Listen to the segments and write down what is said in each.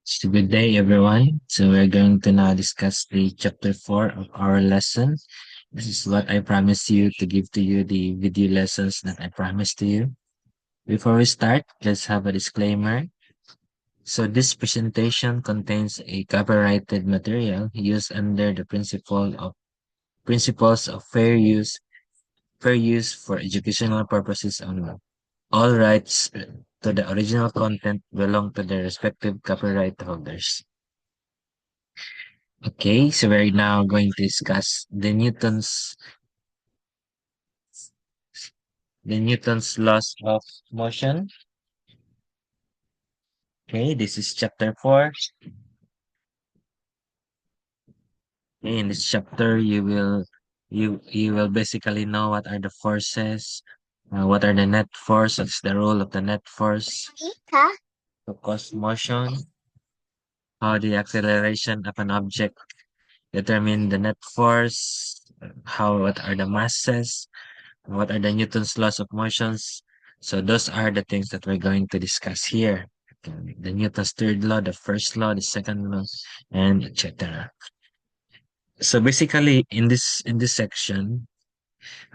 So good day, everyone. So we're going to now discuss the chapter 4 of our lesson. This is what I promised you to give to you the video lessons that I promised to you. Before we start, let's have a disclaimer. So this presentation contains a copyrighted material used under the principles of fair use for educational purposes only. All rights to the original content belong to their respective copyright holders. Okay, so we're now going to discuss the Newton's laws of motion. Okay, this is chapter 4. Okay, in this chapter you will basically know what are the forces, what are the net force, what's the role of the net force to cause motion, how the acceleration of an object determine the net force, what are the masses, what are the Newton's laws of motions. So those are the things that we're going to discuss here. Okay, the Newton's third law, the first law, the second law, and etc. So basically, in this section,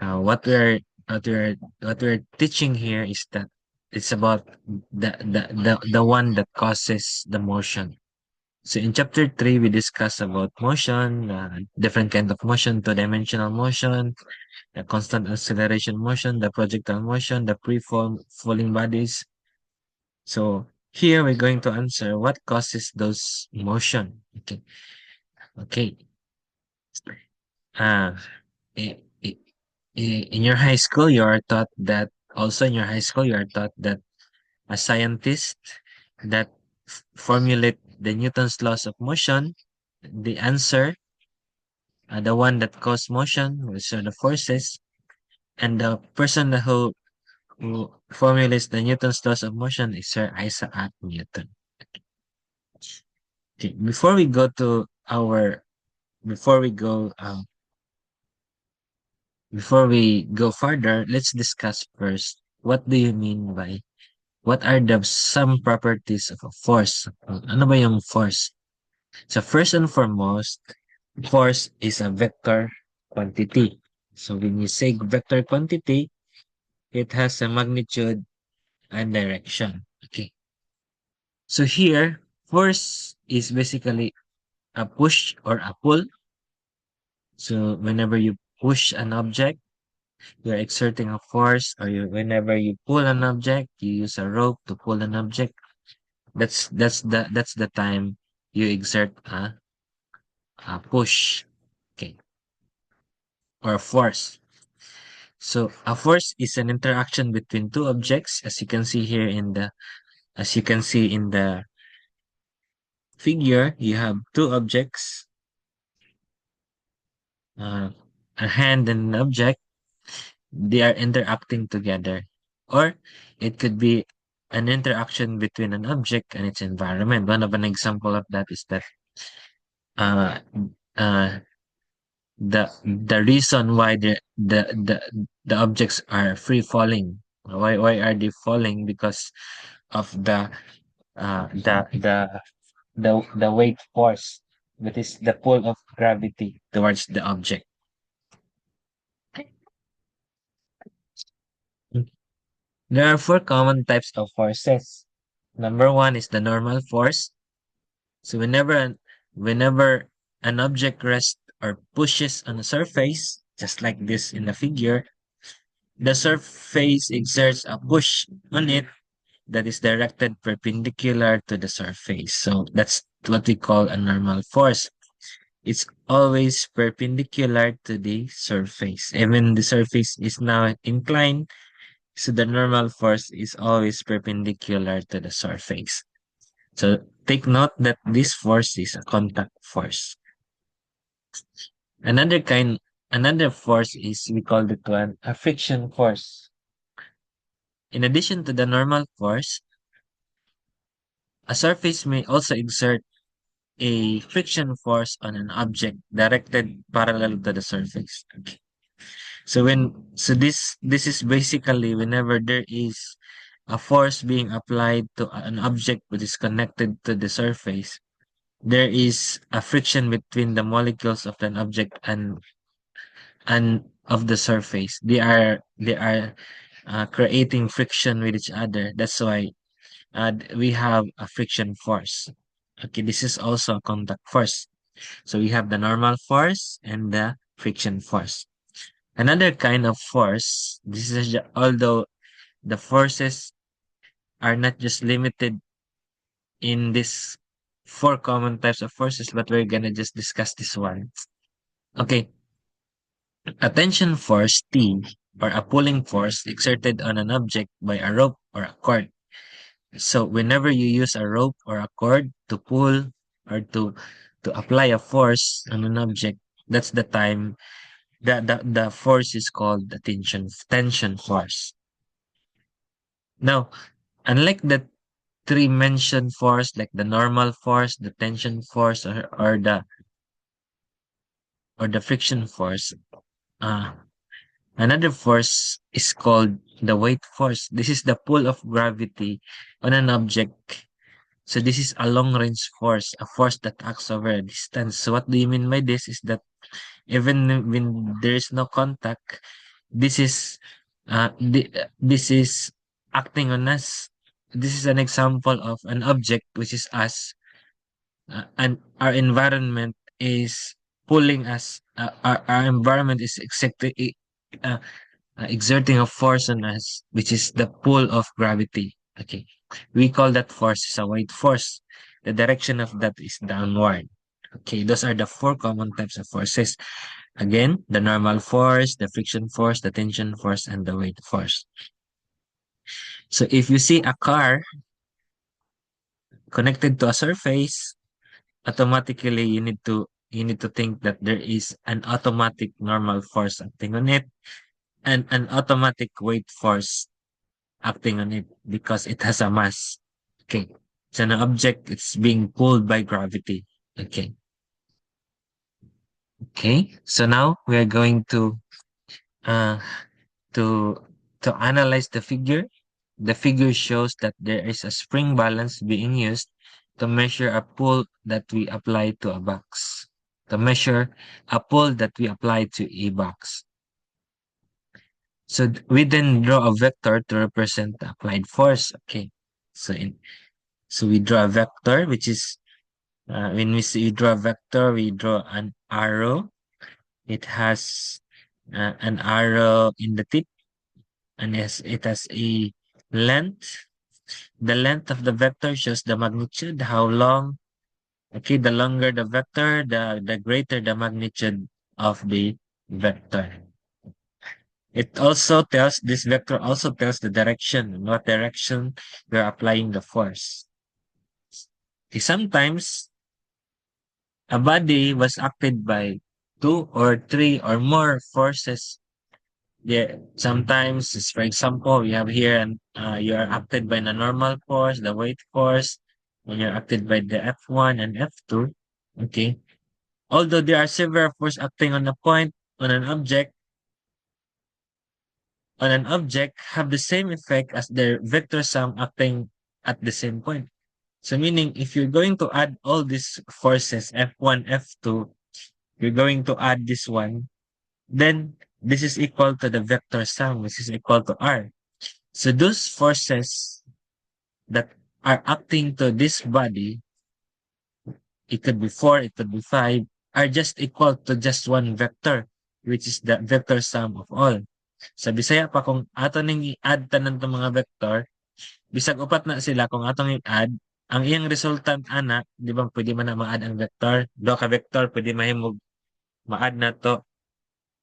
what we're teaching here is that it's about the one that causes the motion. So in chapter 3, we discuss about motion, different kind of motion, two-dimensional motion, the constant acceleration motion, the projectile motion, the falling bodies. So here we're going to answer what causes those motion. Okay. Okay. Uh, i- i- in your high school, you are taught that also in your high school, you are taught that a scientist that formulate the Newton's laws of motion, the answer, the one that cause motion, which are the forces, and the person who formulates the Newton's laws of motion is Sir Isaac Newton. Okay, before we go before we go further, let's discuss first what do you mean by what are the some properties of a force? Ano ba yung force? So first and foremost, force is a vector quantity. So when you say vector quantity, it has a magnitude and direction. Okay. So here, force is basically a push or a pull. So whenever you push an object, you're exerting a force, or whenever you pull an object, you use a rope to pull an object. That's the time you exert a push, okay, or a force. So a force is an interaction between two objects, as you can see here as you can see in the figure. You have two objects, uh, a hand and an object. They are interacting together, or it could be an interaction between an object and its environment. One of an example of that is that uh, uh, the reason why the objects are free falling. Why are they falling? Because of uh the the the weight force, that is the pull of gravity towards the object. There are four common types of forces. Number one is the normal force. So whenever an object rests or pushes on a surface, just like this in the figure, the surface exerts a push on it that is directed perpendicular to the surface. So that's what we call a normal force. It's always perpendicular to the surface. Even the surface is now inclined, so the normal force is always perpendicular to the surface. So take note that this force is a contact force. Another kind, another force is, we call it one a friction force. In addition to the normal force, a surface may also exert a friction force on an object directed parallel to the surface. Okay. This is basically whenever there is a force being applied to an object which is connected to the surface, there is a friction between the molecules of an object and of the surface. They are creating friction with each other. That's why we have a friction force. Okay, this is also a contact force. So we have the normal force and the friction force. Another kind of force, although the forces are not just limited in this four common types of forces, but we're gonna just discuss this one. Okay, a tension force T, or a pulling force exerted on an object by a rope or a cord. So whenever you use a rope or a cord to pull or to apply a force on an object, that's the time that the force is called the tension force. Now, unlike the three mentioned force, like the normal force, the tension force, or the friction force, uh, another force is called the weight force. This is the pull of gravity on an object. So this is a long range force, a force that acts over a distance. So what do you mean by this is that even when there is no contact, this is this is acting on us. This is an example of an object which is us, and our environment is pulling us. Our environment is uh, exerting a force on us, which is the pull of gravity. Okay, we call that force is a weight force. The direction of that is downward. Okay, those are the four common types of forces. Again, the normal force, the friction force, the tension force, and the weight force. So if you see a car connected to a surface, automatically you need to think that there is an automatic normal force acting on it and an automatic weight force acting on it because it has a mass. Okay. So an object it's being pulled by gravity. Okay. Okay. So now we are going uh to to analyze the figure. The figure shows that there is a spring balance being used to measure a pull that we apply to a box. To measure a pull that we apply to a box. So we then draw a vector to represent the applied force. Okay. So so we draw a vector, which is when we draw a vector, we draw an arrow. It has an arrow in the tip, and yes, it has a length. The length of the vector shows the magnitude, how long. Okay, the longer the vector, the greater the magnitude of the vector. This vector also tells the direction, in what direction we're applying the force. Okay, sometimes a body was acted by two or three or more forces. Yeah, sometimes, for example, we have here and you are acted by the normal force, the weight force, and you're acted by the F1 and F2. Okay. Although there are several forces acting on a point on an object have the same effect as their vector sum acting at the same point. So meaning if you're going to add all these forces, F1, F2, you're going to add this one, then this is equal to the vector sum, which is equal to R. So those forces that are acting to this body, it could be 4, it could be 5, are just equal to just one vector, which is the vector sum of all. Sa Bisaya pa kung ato ning i-add tanan tong mga vector, bisag upat na sila kung atong i-add, ang iyang resultant ana, di ba pwede man na ma-add ang vector, do ka vector pwede mahimog ma-add na to,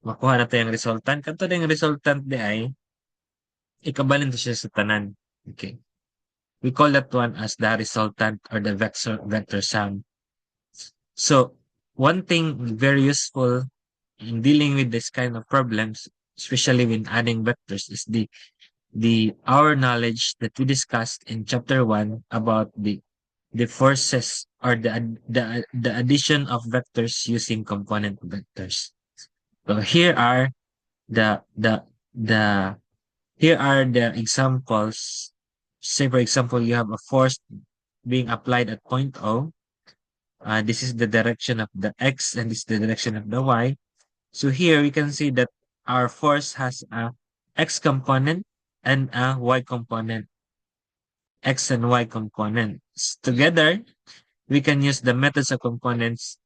makuha na to yung resultant. Kadto yung resultant di ay ikabalin to siya sa tanan. Okay. We call that one as the resultant or the vector sum. So one thing very useful in dealing with this kind of problems, especially when adding vectors, is the our knowledge that we discussed in chapter 1 about the forces or the addition of vectors using component vectors. So here are the here are the examples. Say for example, you have a force being applied at point O. This is the direction of the x and this is the direction of the y. So here we can see that our force has a x component and a y component, x and y components. Together, we can use the methods of components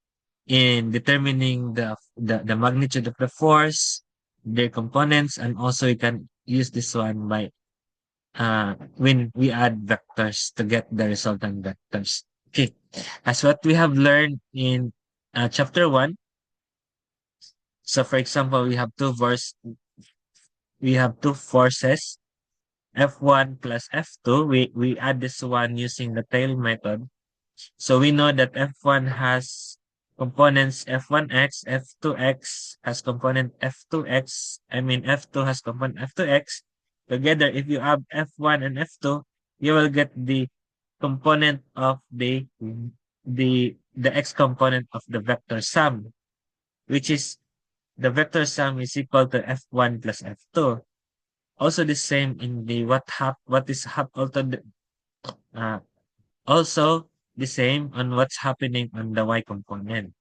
in determining the magnitude of the force, their components, and also we can use this one by when we add vectors to get the resultant vectors. Okay, as what we have learned in chapter 1. So for example, we have two forces, F1 plus F2. We add this one using the tail method. So we know that F1 has components F1x, F2x has component F2x. I mean F2 has component F2x. Together, if you add F1 and F2, you will get the component of the x component of the vector sum, which is the vector sum is equal to F1 plus F2. Also the same in the what is uh, also the same on what's happening on the y component.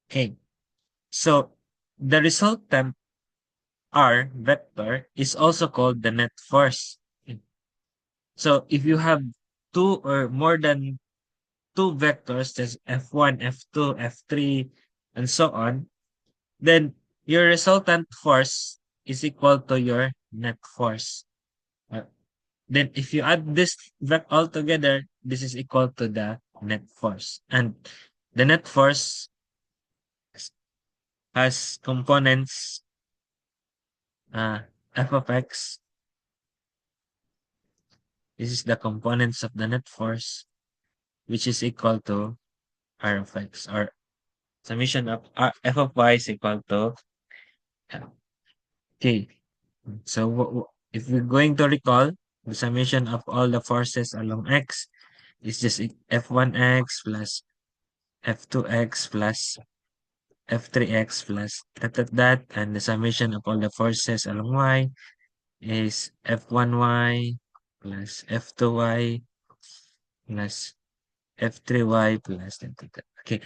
Okay, so the resultant R vector is also called the net force. So if you have two or more than two vectors, there's F1, F2, F3, and so on, then your resultant force is equal to your net force. Uh, Then if you add this all together, this is equal to the net force. And the net force has components uh, f of x. This is the components of the net force, which is equal to r of x, or summation of f of y is equal to k. So if we're going to recall, the summation of all the forces along x is just f1x plus f2x plus f3x plus that, and the summation of all the forces along y is f1y plus f2y plus f3y plus that. Okay,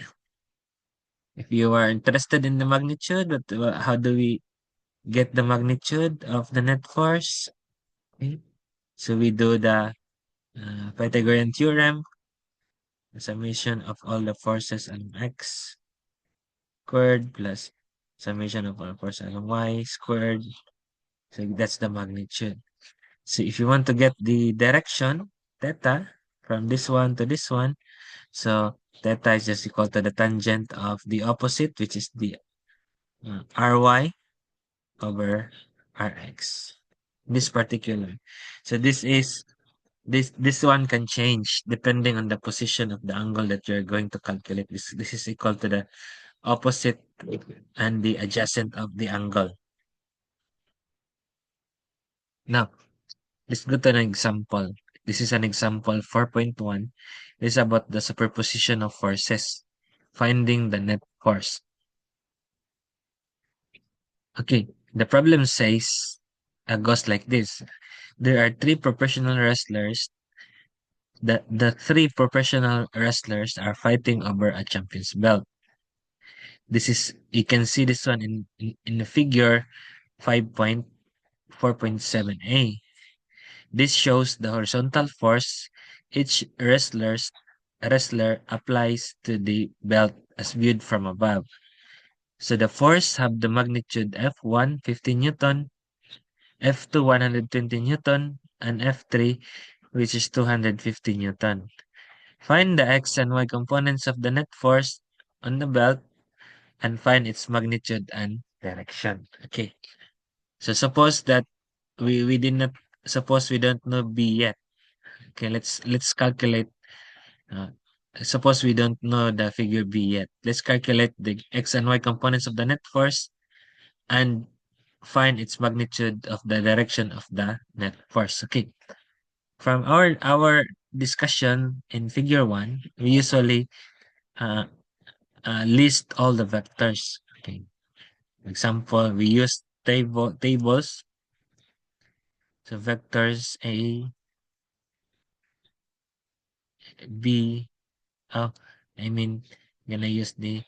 if you are interested in the magnitude, how do we get the magnitude of the net force? Okay, so we do the Pythagorean theorem, the summation of all the forces along x squared plus summation of all forces along y squared. So that's the magnitude. So if you want to get the direction, theta, from this one to this one, so theta is just equal to the tangent of the opposite, which is the ry over rx. This particular. So this one can change depending on the position of the angle that you're going to calculate. This is equal to the opposite and the adjacent of the angle. Now, let's go to an example. This is an example 4.1. It's about the superposition of forces, finding the net force. Okay, the problem says, goes like this. There are three professional wrestlers. The three professional wrestlers are fighting over a champion's belt. This is, you can see this one in the figure 5.4.7a. This shows the horizontal force each wrestler applies to the belt as viewed from above. So the force have the magnitude F1 50 Newton, F2 120 Newton, and F3 which is 250 Newton. Find the x and y components of the net force on the belt and find its magnitude and direction. Okay. So suppose that we did not suppose we don't know B yet. Okay, let's calculate. Uh, Suppose we don't know the figure B yet. Let's calculate the x and y components of the net force and find its magnitude of the direction of the net force. Okay. From our discussion in figure 1, we usually uh, list all the vectors. Okay. Example, we use tables. So vectors A, B, oh, I mean, gonna use the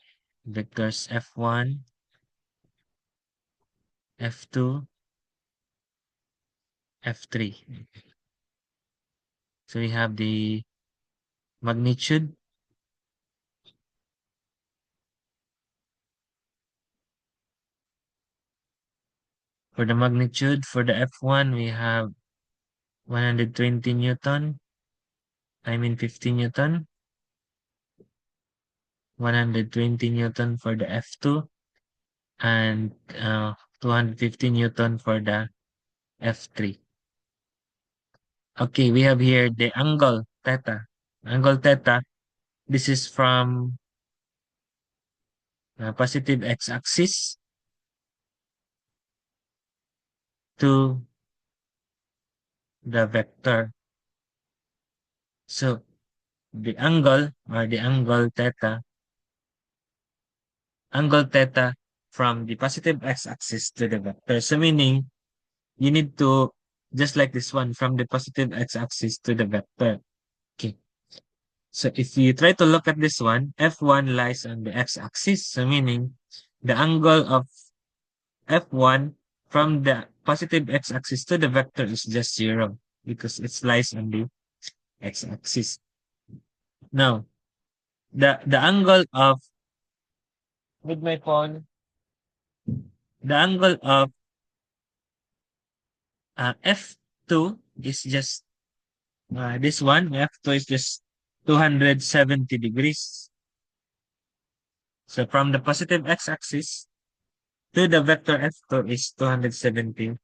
vectors F1, F2, F3. So we have the magnitude. For the magnitude, for the F1, we have 120 Newton. I mean 50 Newton. 120 Newton for the F2. And 250 Newton for the F3. Okay, we have here the angle theta. Angle theta, this is from positive x-axis to the vector. So the angle or the angle theta from the positive x-axis to the vector. So meaning you need to, just like this one, from the positive x-axis to the vector. Okay. So if you try to look at this one, F1 lies on the x-axis. So meaning the angle of F1 from the positive x-axis to the vector is just 0 because it lies on the x-axis. Now, the angle of, with my phone, the angle of F2 is just, this one, F2 is just 270 degrees. So from the positive x-axis to the vector F2 is 270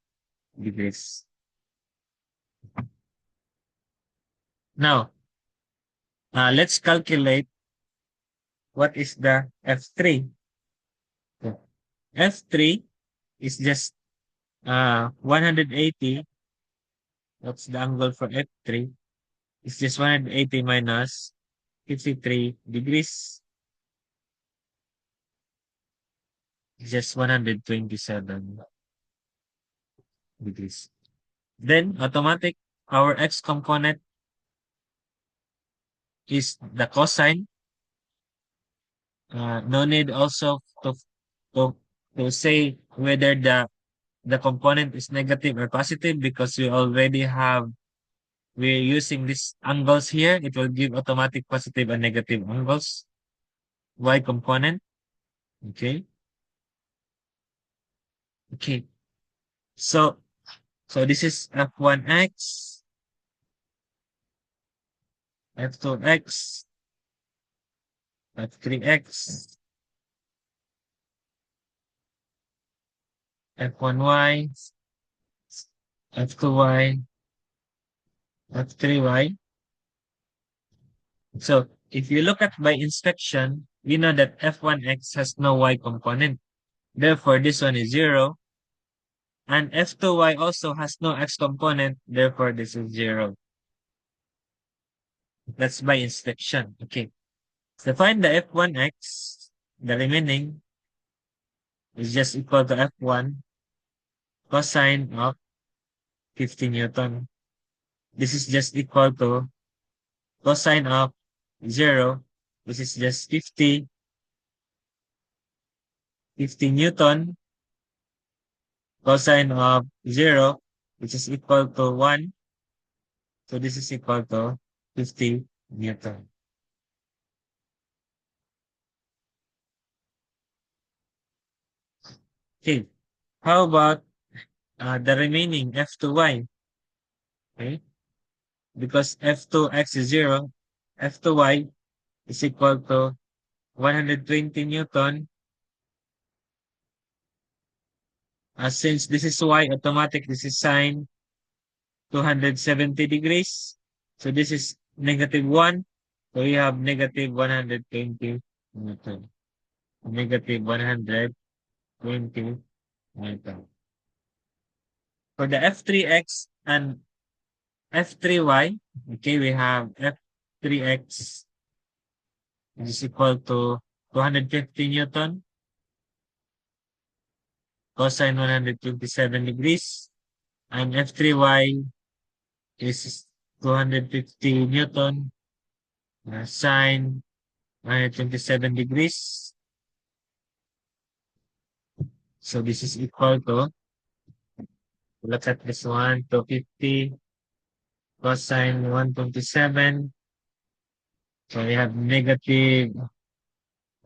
degrees. Now, let's calculate what is the F3. So, F3 is just 180. That's the angle for F3. It's just 180 minus 53 degrees. It's just 127 degrees. Then automatic, our x component is the cosine. No need also to, to say whether the component is negative or positive because we already have, we're using these angles here. It will give automatic positive and negative angles. Y component. Okay. Okay. So, so this is F1x, F2x, F3x, F1y, F2y, F3y. So if you look at by inspection, we know that F1x has no y component. Therefore, this one is 0. And F2y also has no x component. Therefore, this is 0. That's by inspection. Okay. So find the F1x. The remaining is just equal to F1 cosine of 50 Newton. This is just equal to cosine of 0. This is just 50 Newton cosine of 0, which is equal to 1. So this is equal to 50 Newton. Okay. How about the remaining F2y? Okay. Because F2x is 0, F2y is equal to 120 Newton. Since this is y, automatic, this is sine 270 degrees. So this is negative 1. So we have negative 120 Newton. Negative 120 Newton. For the F3x and F3y, okay, we have F3x is equal to 250 Newton. cosine 127 degrees, and F3Y is 250 Newton, sine 127 degrees. So this is equal to, look at this one, 250 cosine 127. So we have negative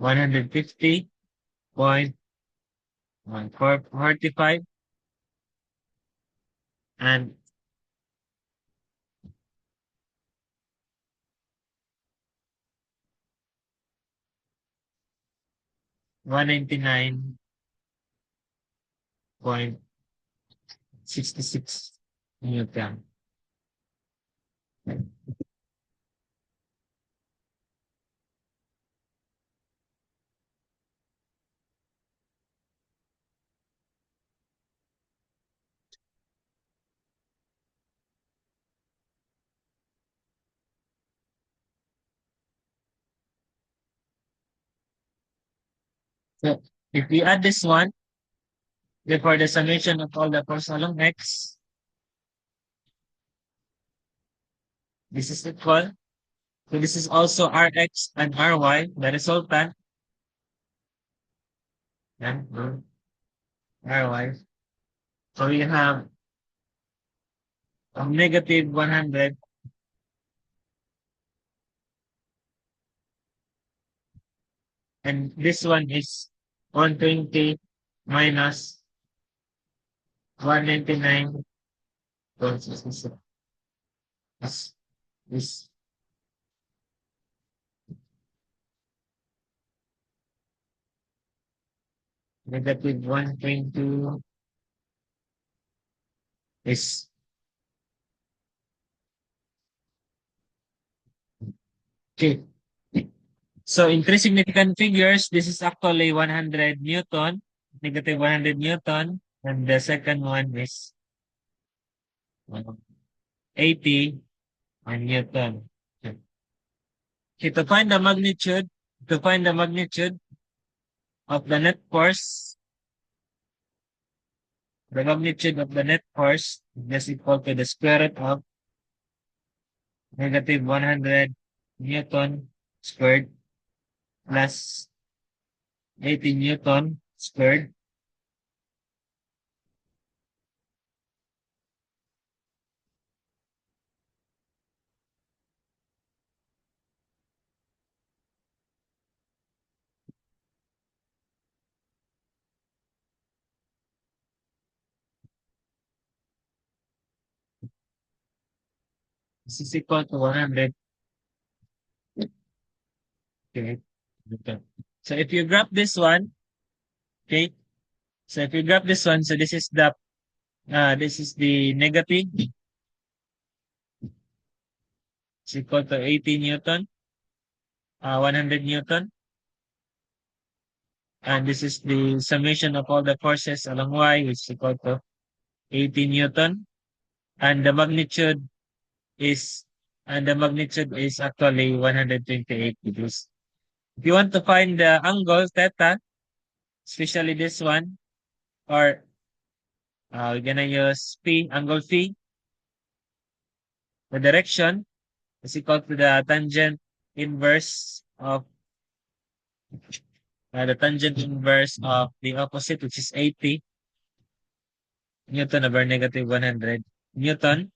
150.1445 and 199.66 Newton. So if we add this one, therefore the summation of all the force along X, this is equal. So this is also Rx and Ry, the resultant. Yan, Ry. So we have negative 100 and this one is 120 minus 199.66. This negative 120 is okay. So in three significant figures, this is actually 100 Newton, negative 100 Newton, and the second one is 80 Newton. Okay, to find the magnitude of the net force, the magnitude of the net force is equal to the square root of negative 100 Newton squared plus 80 Newton squared. This is equal to 100. Okay. So if you graph this one, okay. So if you graph this one, so this is the negative. It's equal to 80 Newton, 100 Newton. And this is the summation of all the forces along Y, which is equal to 80 Newton. And the magnitude is, actually 128 degrees. If you want to find the angle theta, especially this one, or we're gonna use P, angle phi, the direction is equal to the tangent inverse of the opposite, which is 80 Newton over negative 100 Newton.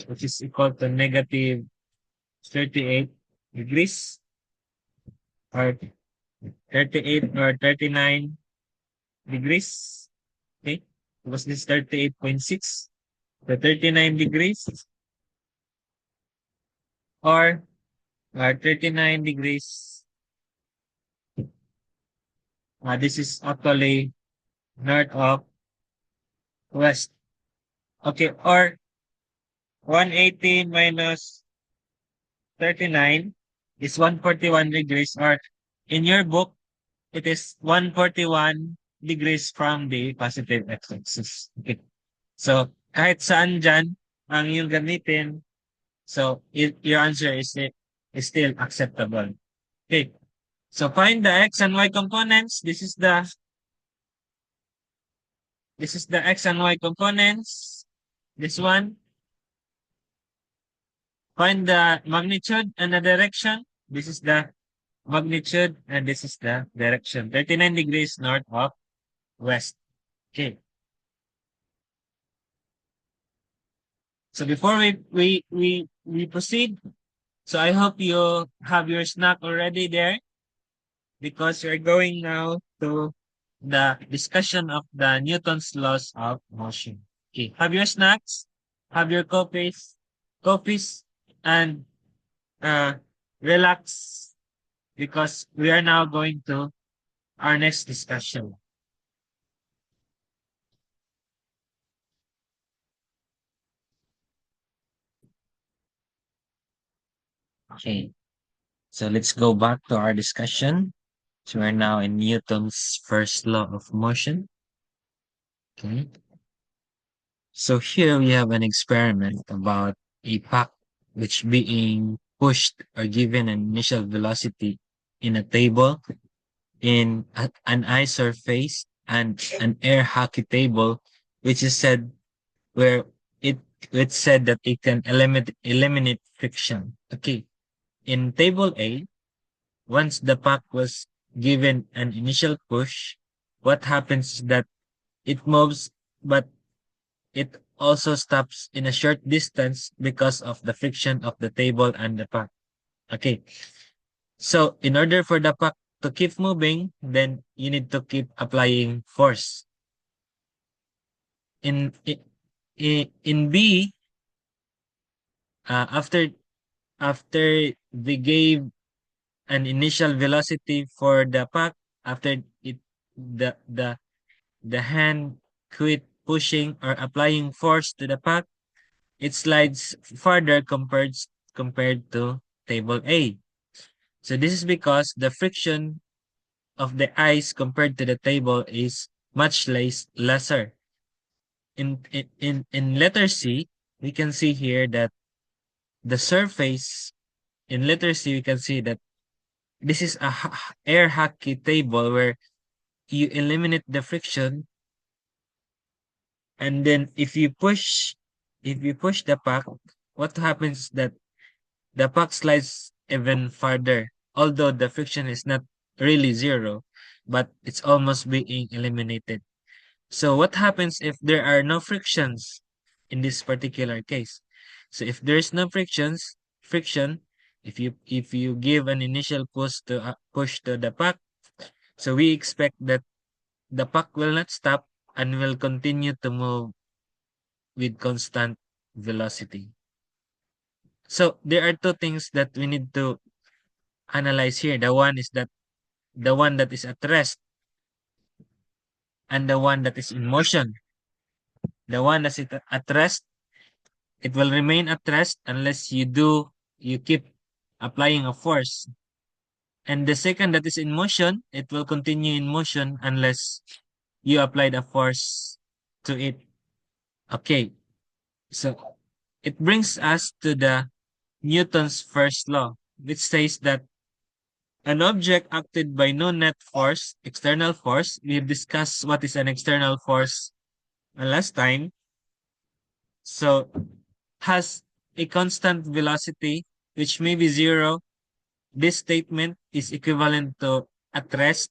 Which is equal to negative 38 degrees or 38 or 39 degrees. Okay, because this 38.6, the 39 degrees or 39 degrees. This is actually north of west. Okay, or 180 minus 39 is 141 degrees, or in your book, it is 141 degrees from the positive x-axis. Okay. So, kahit saan dyan ang iyong gamitin, So your answer is still acceptable. Okay. So find the x and y components. This is the x and y components. This one. Find the magnitude and the direction. This is the magnitude and this is the direction. 39 degrees north of west. Okay. So before we proceed, so I hope you have your snack already there because we're going now to the discussion of the Newton's laws of motion. Okay. Have your snacks, have your coffees, and uh, relax because we are now going to our next discussion. Okay. So let's go back to our discussion. So we're now in Newton's first law of motion. Okay. So here we have an experiment about a puck which being pushed or given an initial velocity in a table, in an ice surface, and an air hockey table, which is said where it it's said that it can eliminate friction. Okay. In table A, once the puck was given an initial push, what happens is that it moves, but it also stops in a short distance because of the friction of the table and the puck. Okay. So in order for the puck to keep moving, then you need to keep applying force. In B, after they gave an initial velocity for the puck, after it the the hand quit pushing or applying force to the puck, it slides farther compared to table A. So this is because the friction of the ice compared to the table is much lesser. In letter C, we can see here that the surface in letter C we can see that this is a air hockey table where you eliminate the friction, and then if you push the puck, what happens is that the puck slides even farther, although the friction is not really zero, but it's almost being eliminated. So what happens if there are no frictions in this particular case? So if there's no friction, if you give an initial push to the puck, so we expect that the puck will not stop and will continue to move with constant velocity. So there are two things that we need to analyze here. The one that is at rest and the one that is in motion. The one that's at rest, it will remain at rest unless you keep applying a force. And the second that is in motion, it will continue in motion unless you apply the force to it. Okay, so it brings us to the Newton's first law, which says that an object acted by no net force, external force. We've discussed what is an external force last time. So has a constant velocity, which may be zero. This statement is equivalent to at rest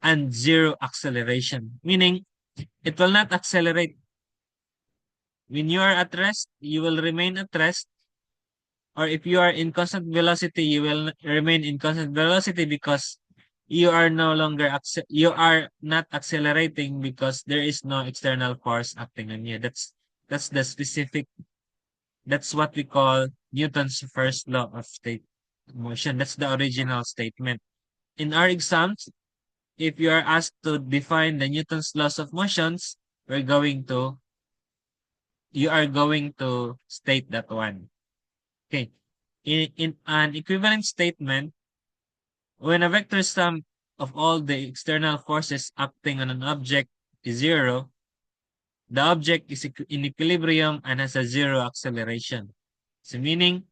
and zero acceleration, meaning it will not accelerate. When you are at rest, you will remain at rest, or if you are in constant velocity, you will remain in constant velocity because you are no longer you are not accelerating because there is no external force acting on you. That's the specific. That's what we call Newton's first law of state motion. That's the original statement. In our exams, if you are asked to define the Newton's laws of motions, you are going to state that one. Okay. In an equivalent statement, when a vector sum of all the external forces acting on an object is zero, the object is in equilibrium and has a zero acceleration. So meaning,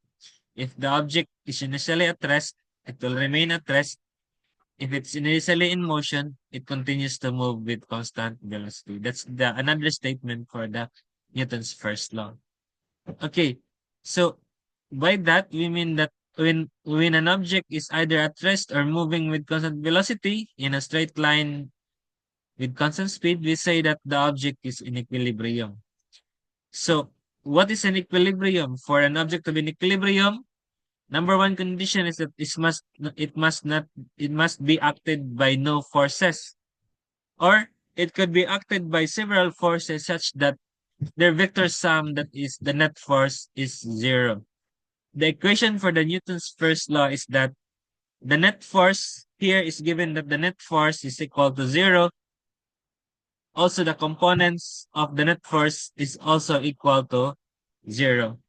if the object is initially at rest, it will remain at rest. If it's initially in motion, it continues to move with constant velocity. That's the another statement for the Newton's first law. Okay, so by that we mean that when an object is either at rest or moving with constant velocity in a straight line with constant speed, we say that the object is in equilibrium. So what is an equilibrium? For an object to be in equilibrium, number one condition is that it must be acted by no forces, or it could be acted by several forces such that their vector sum, that is the net force, is zero. The equation for the Newton's first law is that the net force here is given that the net force is equal to zero. Also, the components of the net force is also equal to zero.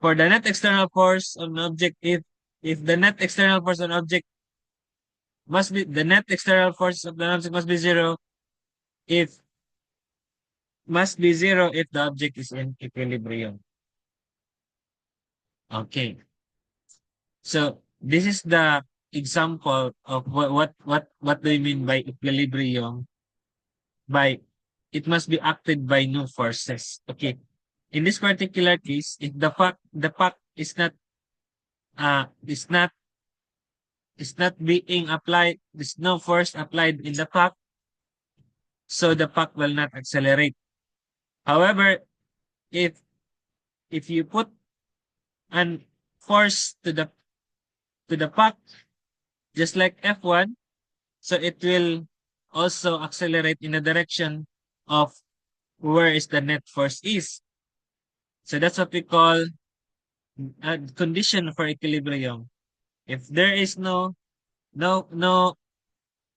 For the net external force on object, if the net external force on object must be the net external force of the object must be zero if the object is in equilibrium. Okay. So this is the example of what do you mean by equilibrium, by it must be acted by no forces. Okay. In this particular case, if the puck is not being applied, there's no force applied in the puck, so the puck will not accelerate. However, if you put an force to the puck, just like F1, so it will also accelerate in the direction of where is the net force is. So that's what we call a condition for equilibrium. If there is no,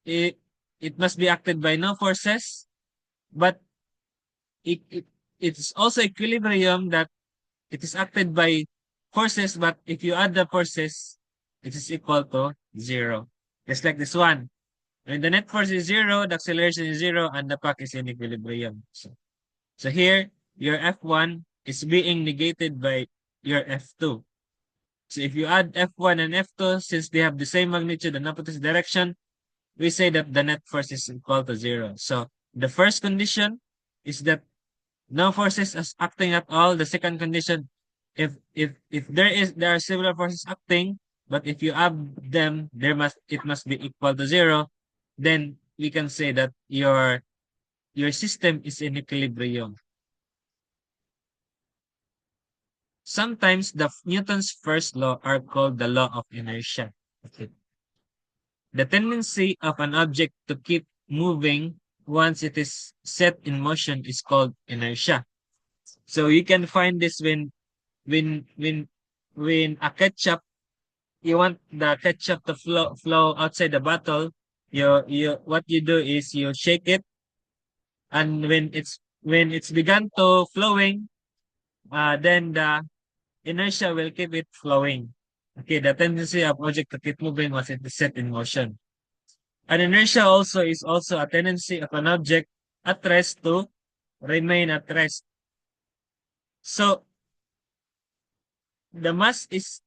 it, it must be acted by no forces, but it, it it's also equilibrium that it is acted by forces, but if you add the forces, it is equal to zero. Just like this one. When the net force is zero, the acceleration is zero, and the puck is in equilibrium. So here, your F1 is being negated by your F2. So if you add F1 and F2, since they have the same magnitude and opposite direction, we say that the net force is equal to zero. So the first condition is that no forces is acting at all. The second condition, if there are several forces acting, but if you add them, it must be equal to zero, then we can say that your system is in equilibrium. Sometimes the Newton's first law are called the law of inertia. Okay. The tendency of an object to keep moving once it is set in motion is called inertia. So you can find this when when when a ketchup, you want the ketchup to flow outside the bottle, you what you do is you shake it, and when it's begun to flowing, then the inertia will keep it flowing. Okay, the tendency of object to keep moving once it is set in motion. An inertia also is also a tendency of an object at rest to remain at rest. So the mass is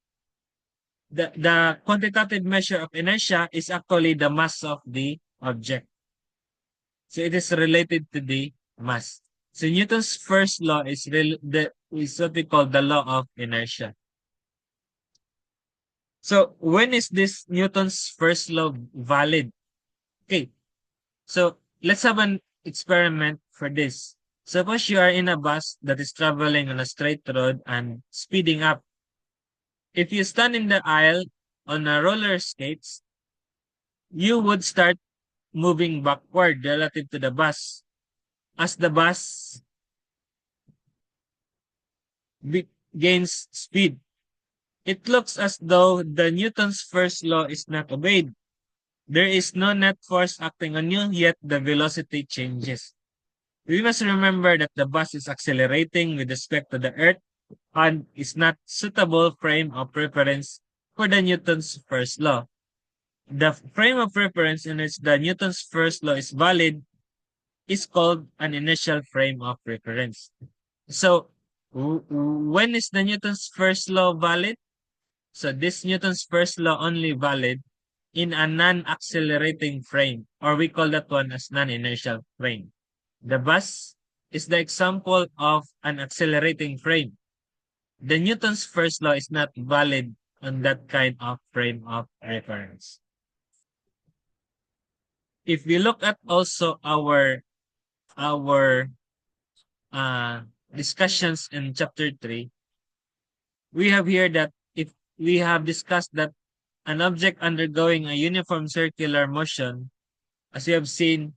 the quantitative measure of inertia is actually the mass of the object. So it is related to the mass. So Newton's first law is what we call the law of inertia. So when is this Newton's first law valid? Okay, so let's have an experiment for this. Suppose you are in a bus that is traveling on a straight road and speeding up. If you stand in the aisle on a roller skates, you would start moving backward relative to the bus. As the bus gains speed, it looks as though the Newton's first law is not obeyed. There is no net force acting on you, yet the velocity changes. We must remember that the bus is accelerating with respect to the earth and is not suitable frame of reference for the Newton's first law. The frame of reference in which the Newton's first law is valid is called an initial frame of reference. So When is the Newton's first law valid? So this Newton's first law only valid in a non-accelerating frame, or we call that one as non-inertial frame. The bus is the example of an accelerating frame. The Newton's first law is not valid on that kind of frame of reference. If we look at also our uh, discussions in chapter 3, we have here that if we have discussed that an object undergoing a uniform circular motion, as we have seen,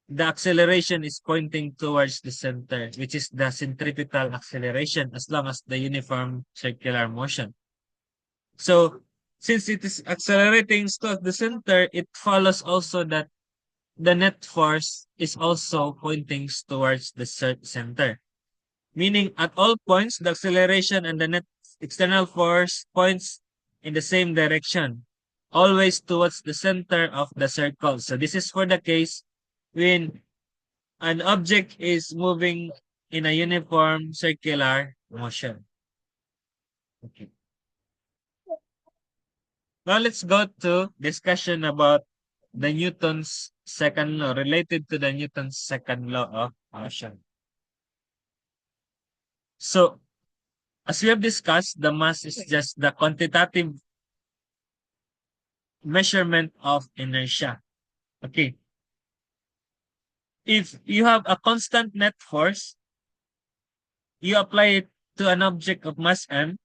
the acceleration is pointing towards the center, which is the centripetal acceleration as long as the uniform circular motion. So, since it is accelerating towards the center, it follows also that the net force is also pointing towards the center. Meaning, at all points, the acceleration and the net external force points in the same direction, always towards the center of the circle. So this is for the case when an object is moving in a uniform circular motion. Okay. Now let's go to discussion about the Newton's second law, related to the Newton's second law of motion. So, as we have discussed, the mass is just the quantitative measurement of inertia. Okay. If you have a constant net force, you apply it to an object of mass m,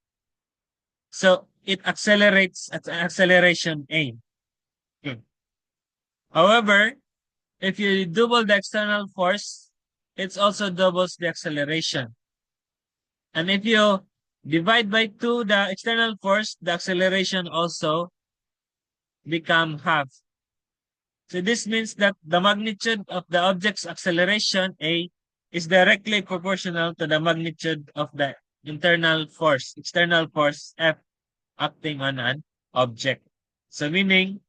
so it accelerates at acceleration a. Okay. However, if you double the external force, it also doubles the acceleration. And if you divide by 2 the external force, the acceleration also become half. So this means that the magnitude of the object's acceleration, A, is directly proportional to the magnitude of the external force, F, acting on an object. So meaning,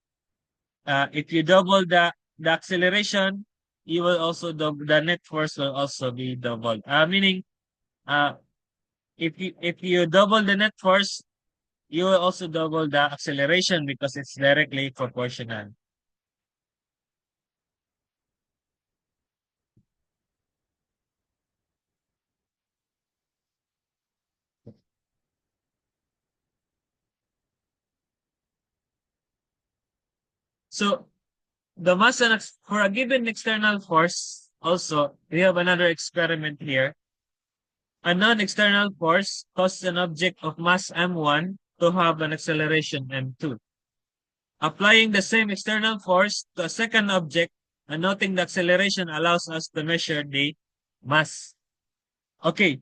if you double the acceleration, you will also double, the net force will also be doubled. Meaning, uh, if you double the net force, you will also double the acceleration because it's directly proportional. So the mass for a given external force, also, we have another experiment here. A non-external force causes an object of mass m1 to have an acceleration m2. Applying the same external force to a second object and noting the acceleration allows us to measure the mass. Okay,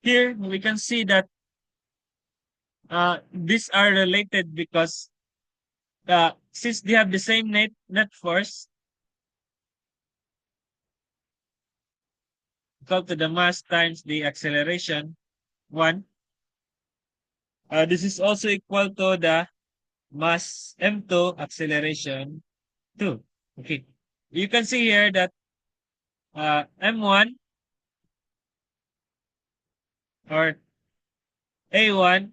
here we can see that these are related because since they have the same net force, equal to the mass times the acceleration, 1. This is also equal to the mass m2 acceleration 2. Okay. You can see here that m1 or a1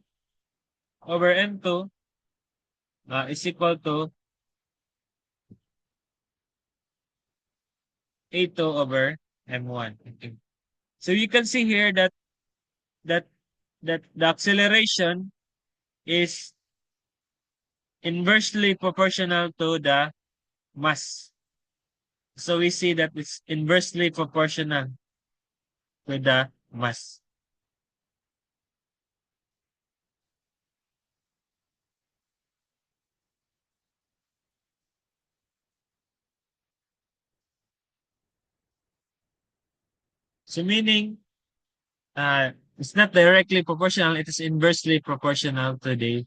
over m2 is equal to a2 over m1. Okay. So you can see here that that the acceleration is inversely proportional to the mass. So we see that it's inversely proportional to the mass. So meaning, it's not directly proportional, it is inversely proportional to the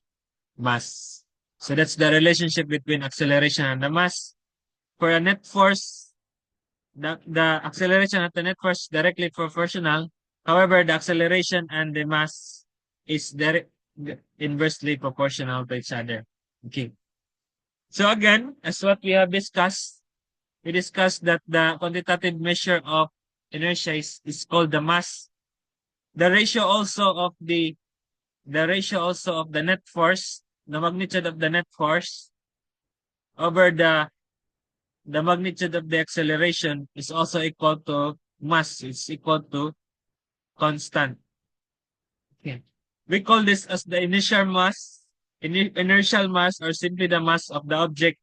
mass. So that's the relationship between acceleration and the mass. For a net force, the acceleration at the net force is directly proportional. However, the acceleration and the mass is inversely proportional to each other. Okay. So again, as what we have discussed, that the quantitative measure of inertia is called the mass. the ratio also of the net force, the magnitude of the net force over the magnitude of the acceleration is also equal to mass. It's equal to constant. Okay. We call this as the initial mass, inertial mass, or simply the mass of the object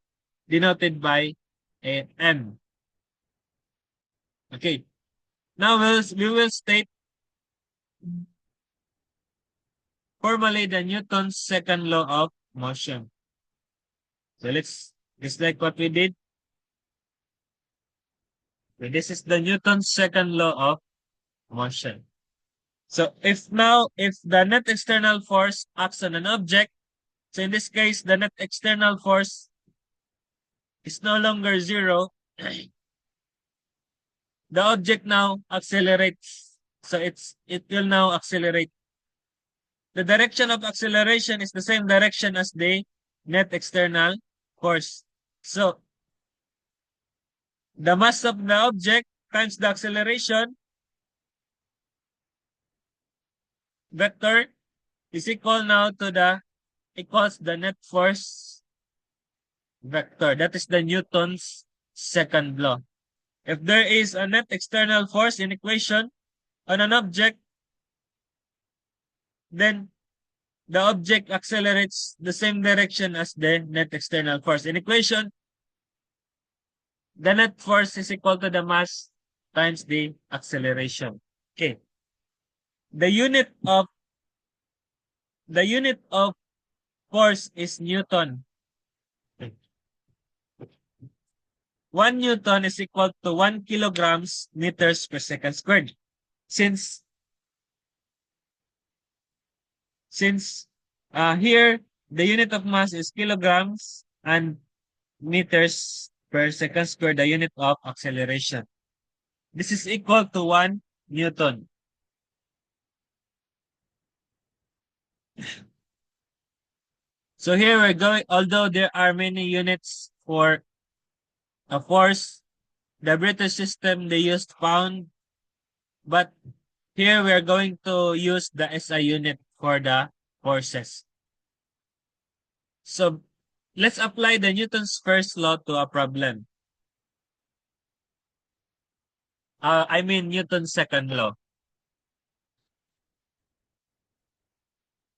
denoted by a m. Okay. Now we will state formally the Newton's second law of motion. So just like what we did. So this is the Newton's second law of motion. So if the net external force acts on an object, so in this case, the net external force is no longer zero. The object now accelerates. So it will now accelerate. The direction of acceleration is the same direction as the net external force. So the mass of the object times the acceleration vector is equals the net force vector. That is the Newton's second law. If there is a net external force in equation on an object, then the object accelerates the same direction as the net external force. In equation, the net force is equal to the mass times the acceleration. Okay. The unit of force is Newton. 1 Newton is equal to 1 kilograms meters per second squared. Since here the unit of mass is kilograms and meters per second squared, the unit of acceleration. This is equal to 1 Newton. So here we're going, although there are many units for a force, the British system, they used pound, but here we're going to use the SI unit for the forces. So let's apply the Newton's first law to a problem. I mean Newton's second law.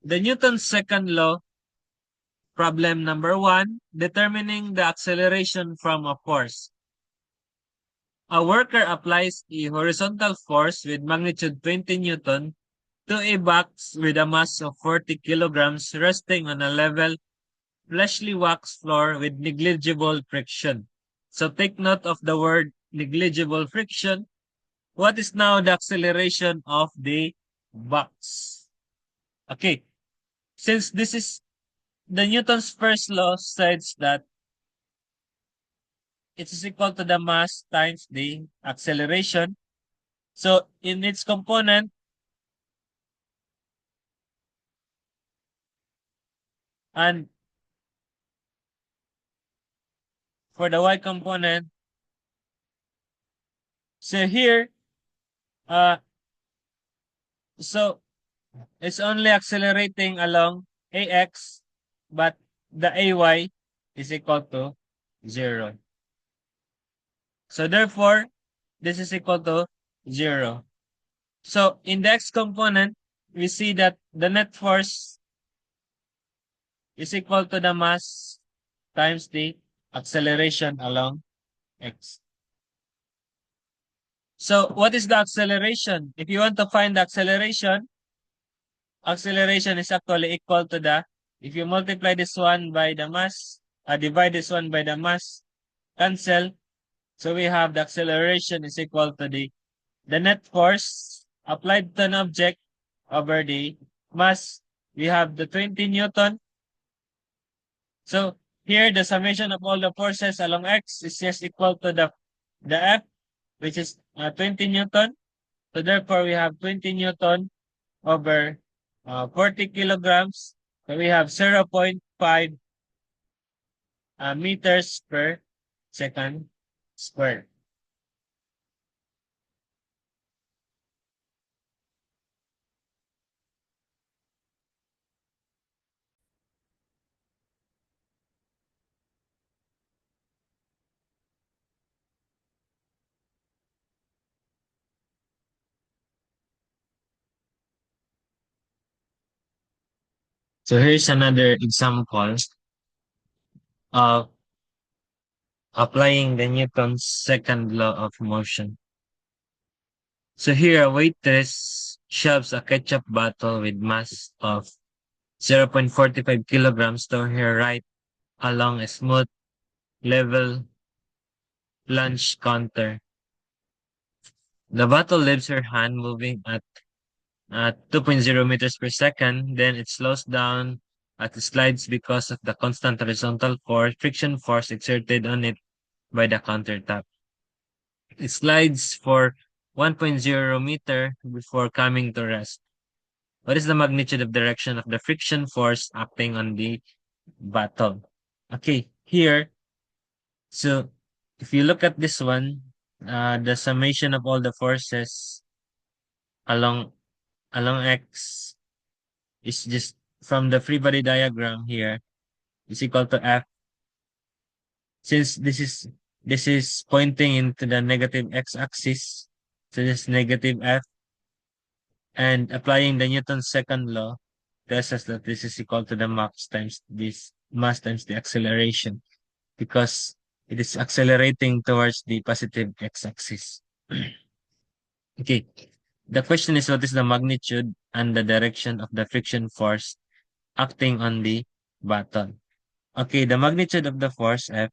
The Newton's second law, problem number 1, determining the acceleration from a force. A worker applies a horizontal force with magnitude 20 Newton to a box with a mass of 40 kilograms resting on a level, freshly waxed floor with negligible friction. So take note of the word negligible friction. What is now the acceleration of the box? Okay, since this is the Newton's first law says that it is equal to the mass times the acceleration. So in its component, and for the y component, so here, so it's only accelerating along ax, but the ay is equal to 0. So therefore, this is equal to 0. So in the x component, we see that the net force is equal to the mass times the acceleration along x. So what is the acceleration? If you want to find the acceleration is actually equal to if you multiply this one by the mass, divide this one by the mass, cancel. So we have the acceleration is equal to the net force applied to an object over the mass. We have the 20 Newton. So here the summation of all the forces along x is just equal to the F, which is 20 Newton. So therefore we have 20 Newton over 40 kilograms. So we have 0.5 meters per second squared. So here's another example of applying the Newton's second law of motion. So here a waitress shoves a ketchup bottle with mass of 0.45 kilograms to her right along a smooth, level lunge counter. The bottle leaves her hand moving at 2.0 meters per second, then it slows down as it slides because of the constant horizontal force, friction force exerted on it by the countertop. It slides for 1.0 meter before coming to rest. What is the magnitude of direction of the friction force acting on the bottle? Okay, here, so if you look at this one, the summation of all the forces along along X is just from the free body diagram here is equal to F. Since this is pointing into the negative X axis, so this negative F, and applying the Newton's second law tells us that this is equal to the mass times the acceleration because it is accelerating towards the positive X axis. Okay. The question is what is the magnitude and the direction of the friction force acting on the button? Okay, the magnitude of the force F,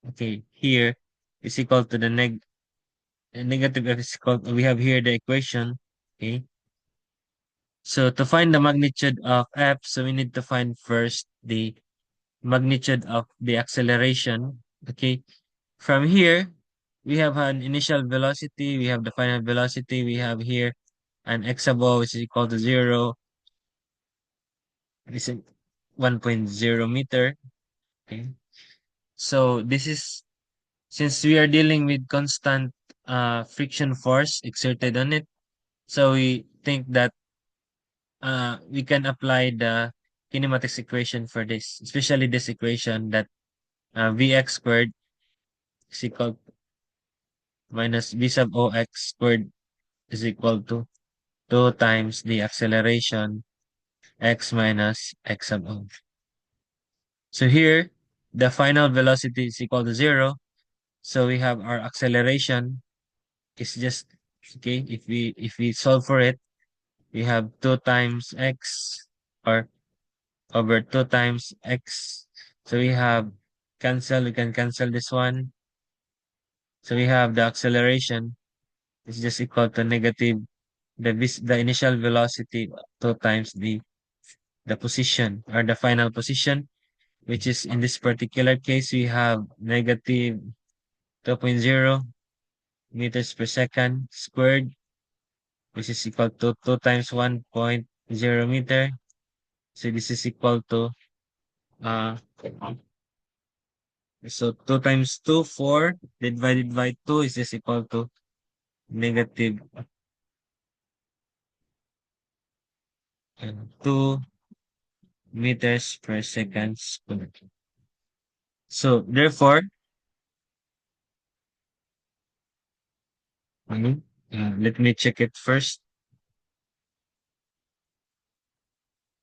okay, here is equal to the negative F is equal, we have here the equation, okay. So to find the magnitude of F, so we need to find first the magnitude of the acceleration, okay. From here, we have an initial velocity, we have the final velocity, we have here an x above which is equal to 0, this is 1.0 meter, okay. So this is since we are dealing with constant friction force exerted on it, so we think that we can apply the kinematics equation for this, especially this equation that Vx squared is equal minus V sub Ox squared is equal to 2 times the acceleration x minus x sub O. So here, the final velocity is equal to 0. So we have our acceleration is just, okay, if we solve for it, we have 2 times x or over 2 times x. So we have we can cancel this one. So we have the acceleration is just equal to negative the initial velocity 2 times the position or the final position, which is in this particular case we have negative 2.0 meters per second squared, which is equal to 2 times 1.0 meter. So this is equal to uh so 2 times 2, 4 divided by 2 is just equal to negative 2 meters per second squared. So therefore, let me check it first,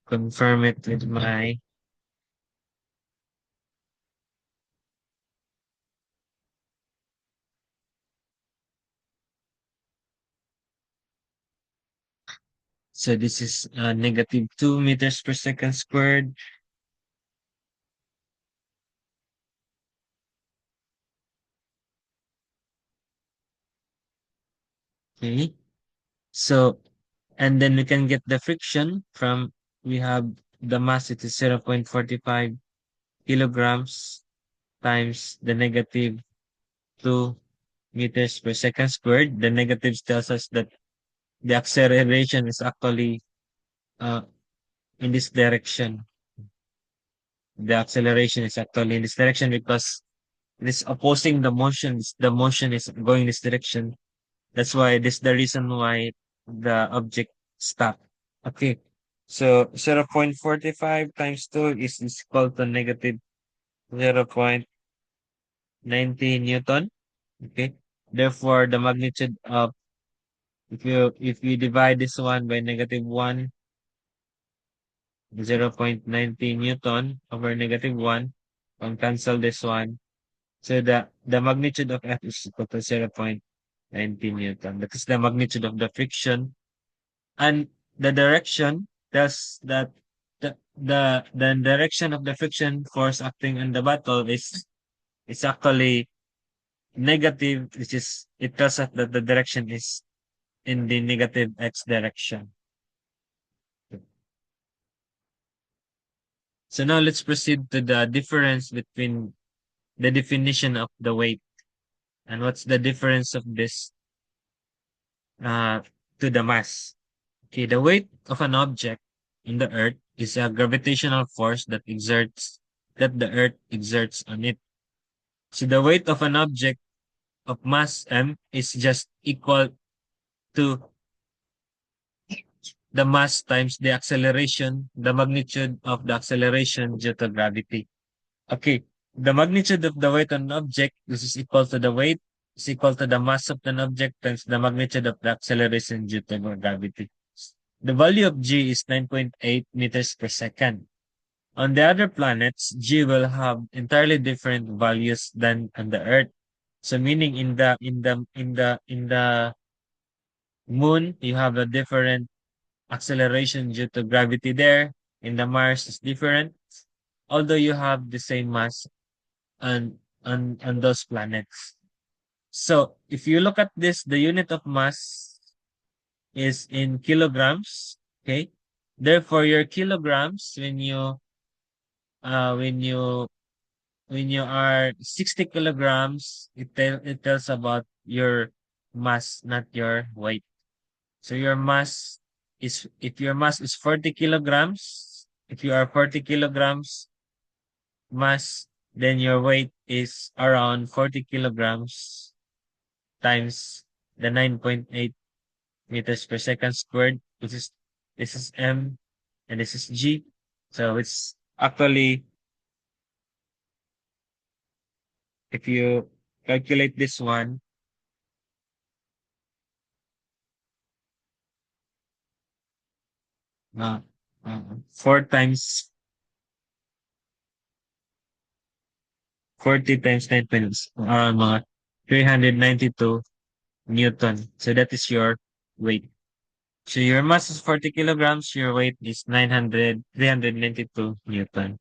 confirm it with my, so this is negative 2 meters per second squared. Okay. So, and then we can get the friction from, we have the mass, it is 0.45 kilograms times the negative 2 meters per second squared. The negatives tells us that the acceleration is actually uh, in this direction. The acceleration is actually in this direction because it is opposing the motion. The motion is going this direction. That's why this the reason why the object stopped. Okay. So 0.45 times 2 is equal to negative 0.90 Newton. Okay. Therefore, the magnitude of if you divide this one by negative 1, 0.90 Newton over negative 1. Cancel this one. So the magnitude of F is equal to 0.90 Newton. That is the magnitude of the friction. And the direction tells that the direction of the friction force acting on the bottle is actually negative, which is it tells us that the direction is in the negative x direction. So now let's proceed to the difference between the definition of the weight and what's the difference of this uh, to the mass. Okay, the weight of an object in the earth is a gravitational force that the earth exerts on it. So the weight of an object of mass m is just equal to the mass times the acceleration, the magnitude of the acceleration due to gravity. Okay, the magnitude of the weight on an object, this is equal to the weight, is equal to the mass of an object times the magnitude of the acceleration due to gravity. The value of g is 9.8 meters per second. On the other planets, g will have entirely different values than on the Earth. So meaning in the moon, you have a different acceleration due to gravity there. In the Mars is different, although you have the same mass on those planets. So if you look at this, the unit of mass is in kilograms. Okay. Therefore, your kilograms uh when you when you are 60 kilograms, it tells about your mass, not your weight. So your mass is if your mass is 40 kilograms, if you are 40 kilograms mass, then your weight is around 40 kilograms times the 9.8 meters per second squared, which is this is m and this is g. So it's actually, if you calculate this one, uh, 40 times 9 points, around mga 392 Newton. So that is your weight. So your mass is 40 kilograms, your weight is 392 Newton.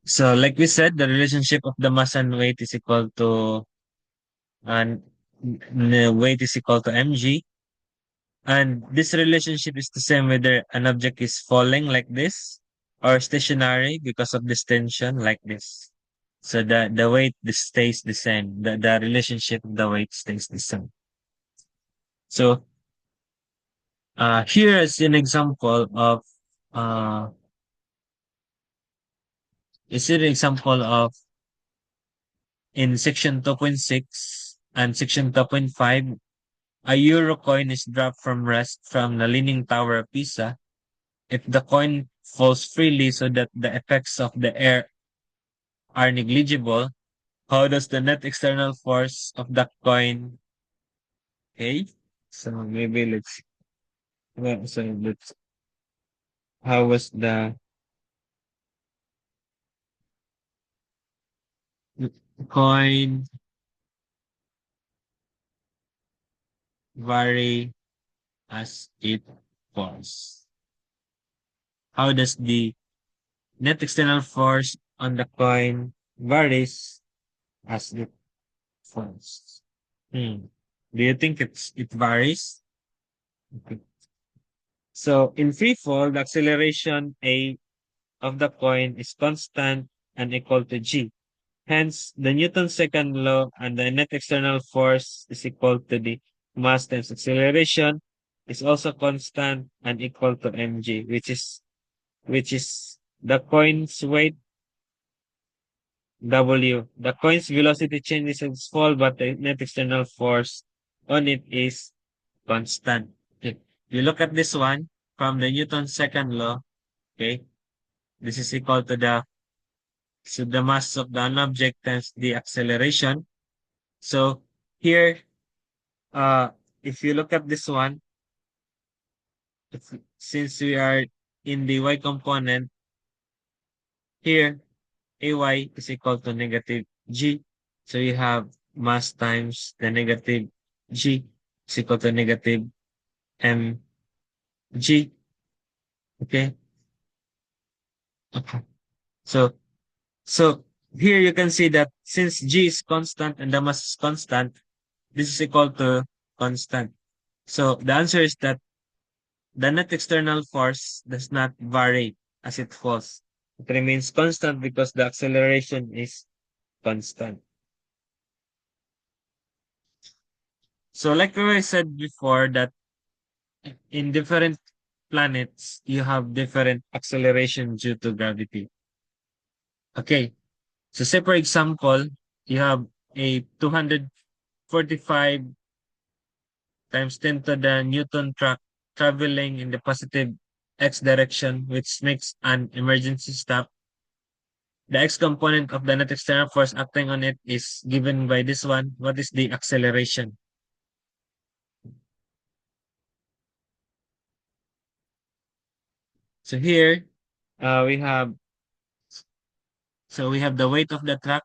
So like we said, the relationship of the mass and weight is equal to, and the weight is equal to mg. And this relationship is the same whether an object is falling like this or stationary because of this tension like this. So the weight stays the same. The relationship of the weight stays the same. So here is an example of uh is an example of in section 2.6 and section 2.5. A euro coin is dropped from rest from the Leaning Tower of Pisa. If the coin falls freely so that the effects of the air are negligible, how does the net external force of the coin? Okay, so maybe let's how was the coin vary as it falls? How does the net external force on the coin varies as it falls? Hmm. Do you think it varies? Okay. So in free fall, the acceleration A of the coin is constant and equal to g. Hence, the Newton's second law and the net external force is equal to the mass times acceleration is also constant and equal to mg, which is the coin's weight w. The coin's velocity changes as fall, but the net external force on it is constant. Okay. You look at this one from the Newton's second law. Okay, this is equal to the mass of the object times the acceleration. So here, uh, if you look at this one, since we are in the y component, here ay is equal to negative g. So you have mass times the negative g is equal to negative mg. Okay. Okay. So so here you can see that since g is constant and the mass is constant, this is equal to constant. So the answer is that the net external force does not vary as it falls. It remains constant because the acceleration is constant. So like I said before that in different planets, you have different acceleration due to gravity. Okay. So say for example, you have a 245 times 10 to the Newton track traveling in the positive x direction, which makes an emergency stop. The x component of the net external force acting on it is given by this one. What is the acceleration? So here, uh, we have we have the weight of the truck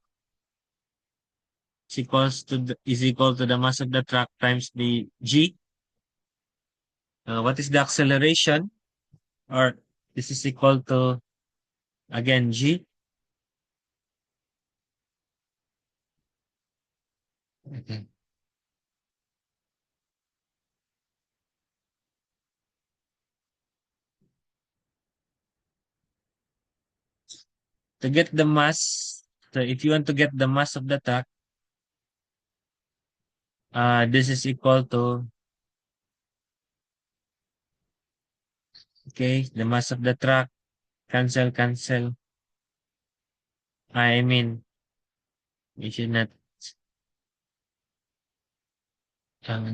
is equal to the mass of the truck times the g. What is the acceleration? Or this is equal to again g. Okay. To get the mass, so if you want to get the mass of the truck, this is equal to the mass of the truck. Cancel. I mean, we should not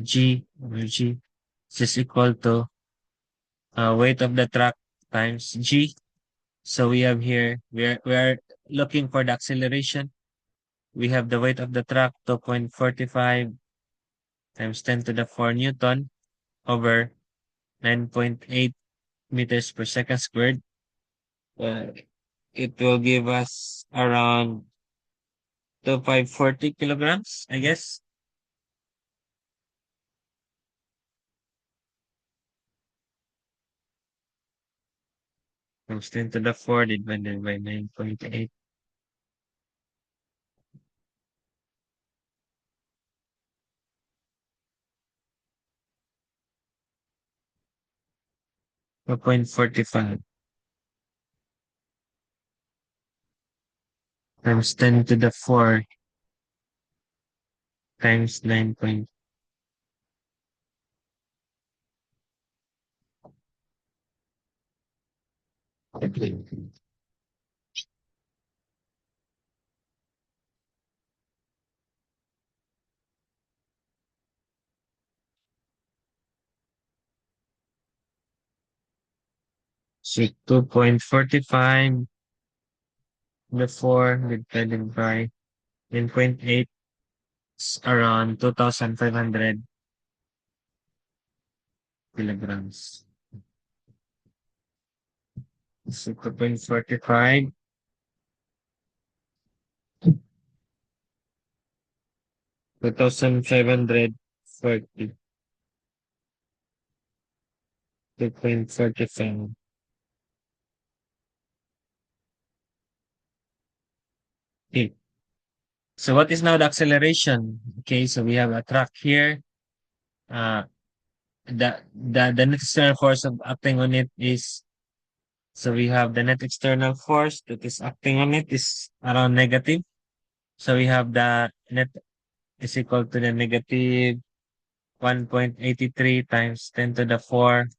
g over g. This is equal to weight of the truck times g. So we have here, we are looking for the acceleration. We have the weight of the truck, 2.45 times 10 to the 4 Newton over 9.8 meters per second squared. Uh, it will give us around 2,540 kilograms, I guess. Times 10 to the 4 divided by 9.8. 2.45 times 10 to the 4 times 9.8. So 2.45 the 4 divided by 9.8 is around 2,500 kilograms. So 2.45, 2,540, 2.45. Okay. So what is now the acceleration? Okay, so we have a track here. Uh, the net external force of acting on it is, so we have the net external force that is acting on it is around negative. So we have the net is equal to the negative 1.83 times 10 to the 4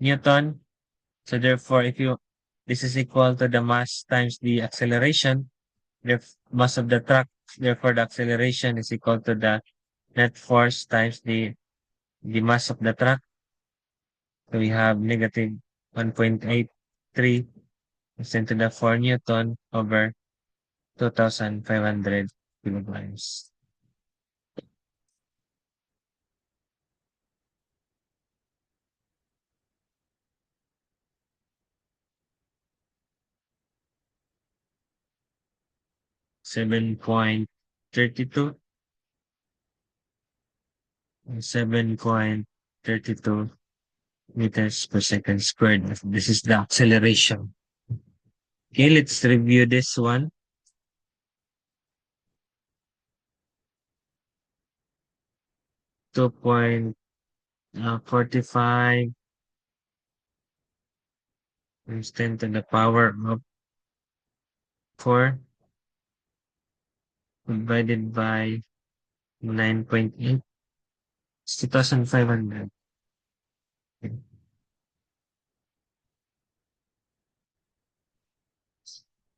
Newton. So therefore, this is equal to the mass times the acceleration, the mass of the truck, therefore the acceleration is equal to the net force times the mass of the truck. So we have negative 1.83 10 to the 4 Newton over 2,500 kilograms. 7.32, 7.32 meters per second squared. This is the acceleration. Okay, let's review this one. 2.45 times 10 to the power of 4 divided by 9.8. It's 2,500.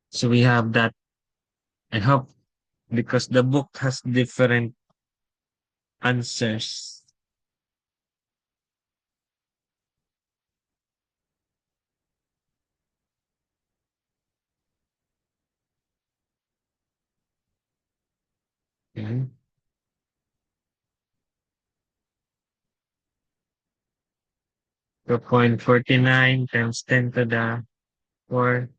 So we have that. I hope because the book has different answers. Okay. 2.49 times 10 to the 4.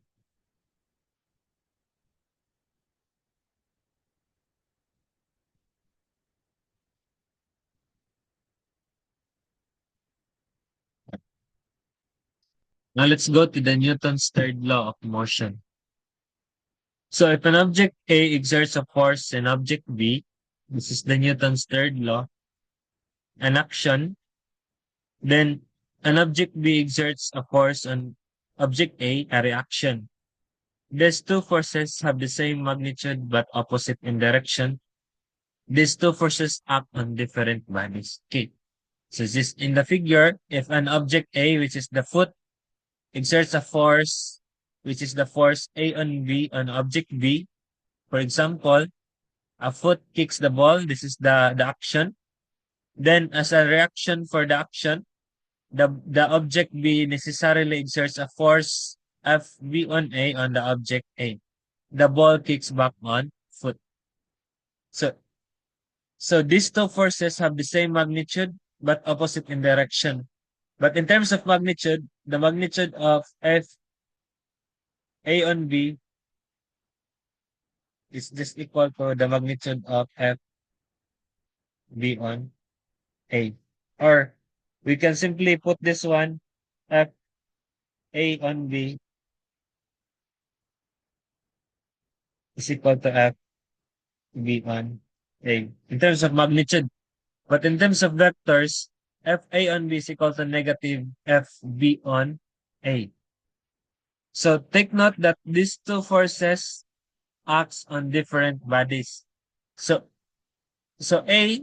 Now let's go to the Newton's third law of motion. So if an object A exerts a force on object B, this is the Newton's third law, an action, then an object B exerts a force on object A reaction. These two forces have the same magnitude but opposite in direction. These two forces act on different bodies. Okay. So this in the figure, if an object A, which is the foot, exerts a force, which is the force A on B on object B, for example, a foot kicks the ball, this is the action. Then as a reaction for the action, the object B necessarily exerts a force FB on A on the object A. The ball kicks back on foot. So so these two forces have the same magnitude but opposite in direction. But in terms of magnitude, the magnitude of F A on B is just equal to the magnitude of F B on A. Or we can simply put this one F A on B is equal to F B on A in terms of magnitude. But in terms of vectors, F A on B is equal to negative F B on A. So take note that these two forces acts on different bodies. So so A,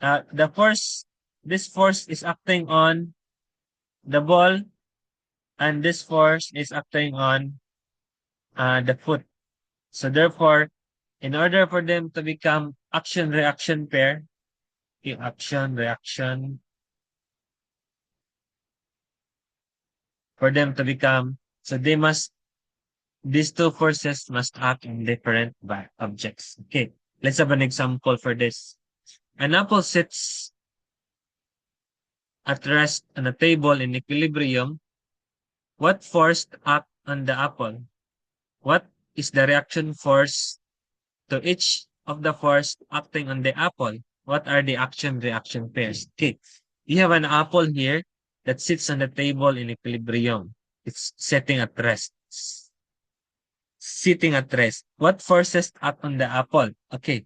the force, this force is acting on the ball, and this force is acting on the foot. So therefore, in order for them to become action-reaction pair, yung action-reaction, for them to become, so they must, these two forces must act in different objects. Okay, let's have an example for this. An apple sits at rest on a table in equilibrium. What force act on the apple? What is the reaction force to each of the force acting on the apple? What are the action-reaction pairs? Okay, you have an apple here that sits on the table in equilibrium. It's sitting at rest. Sitting at rest. What forces act on the apple? Okay,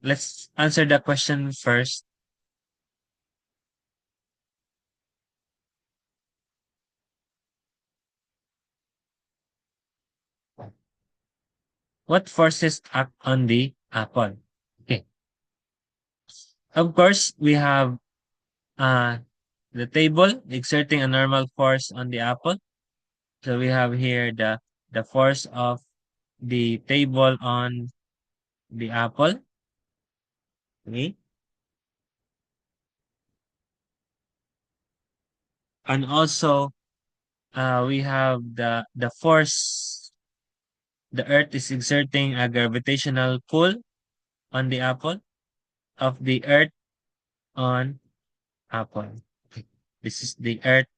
let's answer the question first. What forces act on the apple? Okay, of course, we have uh, the table exerting a normal force on the apple. So we have here the force of the table on the apple. Okay. And also we have the force the earth is exerting a gravitational pull on the apple of the earth on apple. Okay. This is the earth's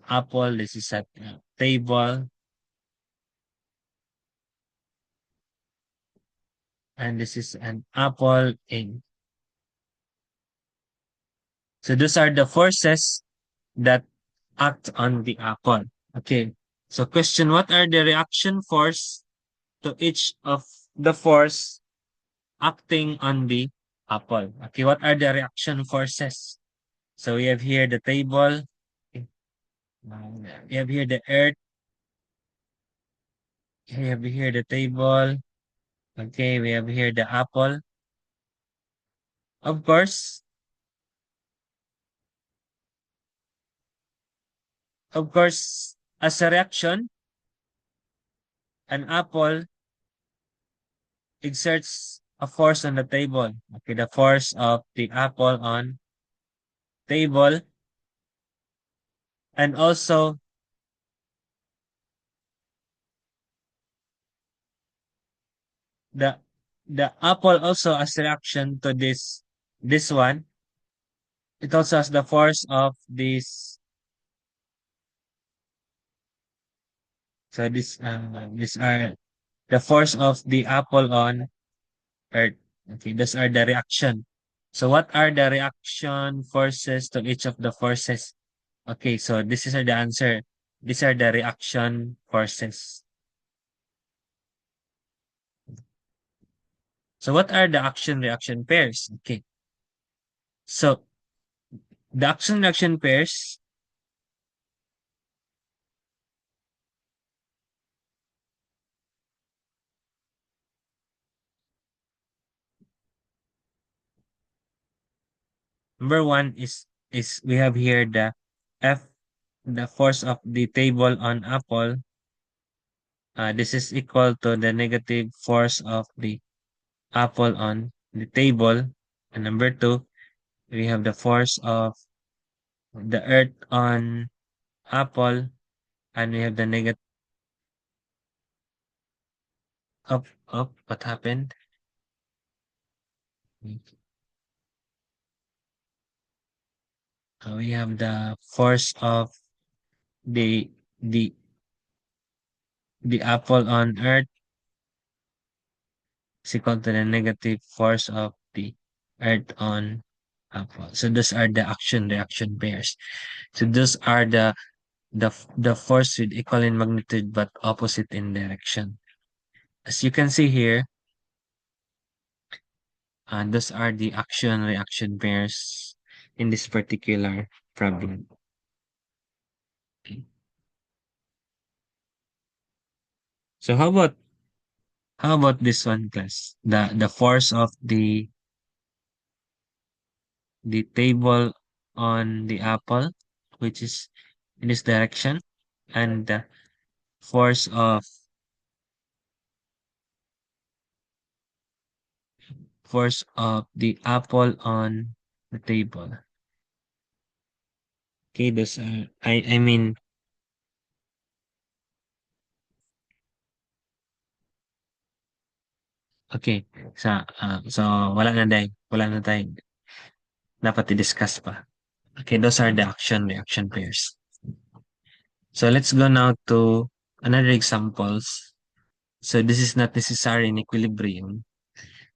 apple. This is a table. and this is an apple in. So those are the forces that act on the apple. Okay. So question, what are the reaction force to each of the force acting on the apple? Okay, what are the reaction forces? So we have here the table. Okay. We have here the earth. We have here the table. Okay, we have here the apple. Of course, as a reaction, an apple exerts a force on the table. Okay, the force of the apple on table, and also the the apple also as a reaction to this one. It also has the force of this. So these are the force of the apple on earth. Okay, those are the reaction. So what are the reaction forces to each of the forces? Okay, so this is the answer. These are the reaction forces. So what are the action reaction pairs? Okay. So the action reaction pairs, number one is we have here the F, the force of the table on apple. This is equal to the negative force of the apple on the table. And number two, we have the force of the earth on apple, and we have the negative up. What happened? We have the force of the the the apple on earth is equal to the negative force of the earth on apple. So those are the action reaction pairs. So those are the force with equal in magnitude but opposite in direction. As you can see here, those are the action reaction pairs in this particular problem. Okay. So how about this one, class? The force of the table on the apple, which is in this direction, and the force of the apple on the table. Okay, those are I mean, okay. So wala na tayong dapat i-discuss pa. Okay, those are the action reaction pairs. So let's go now to another examples. So this is not necessary in equilibrium.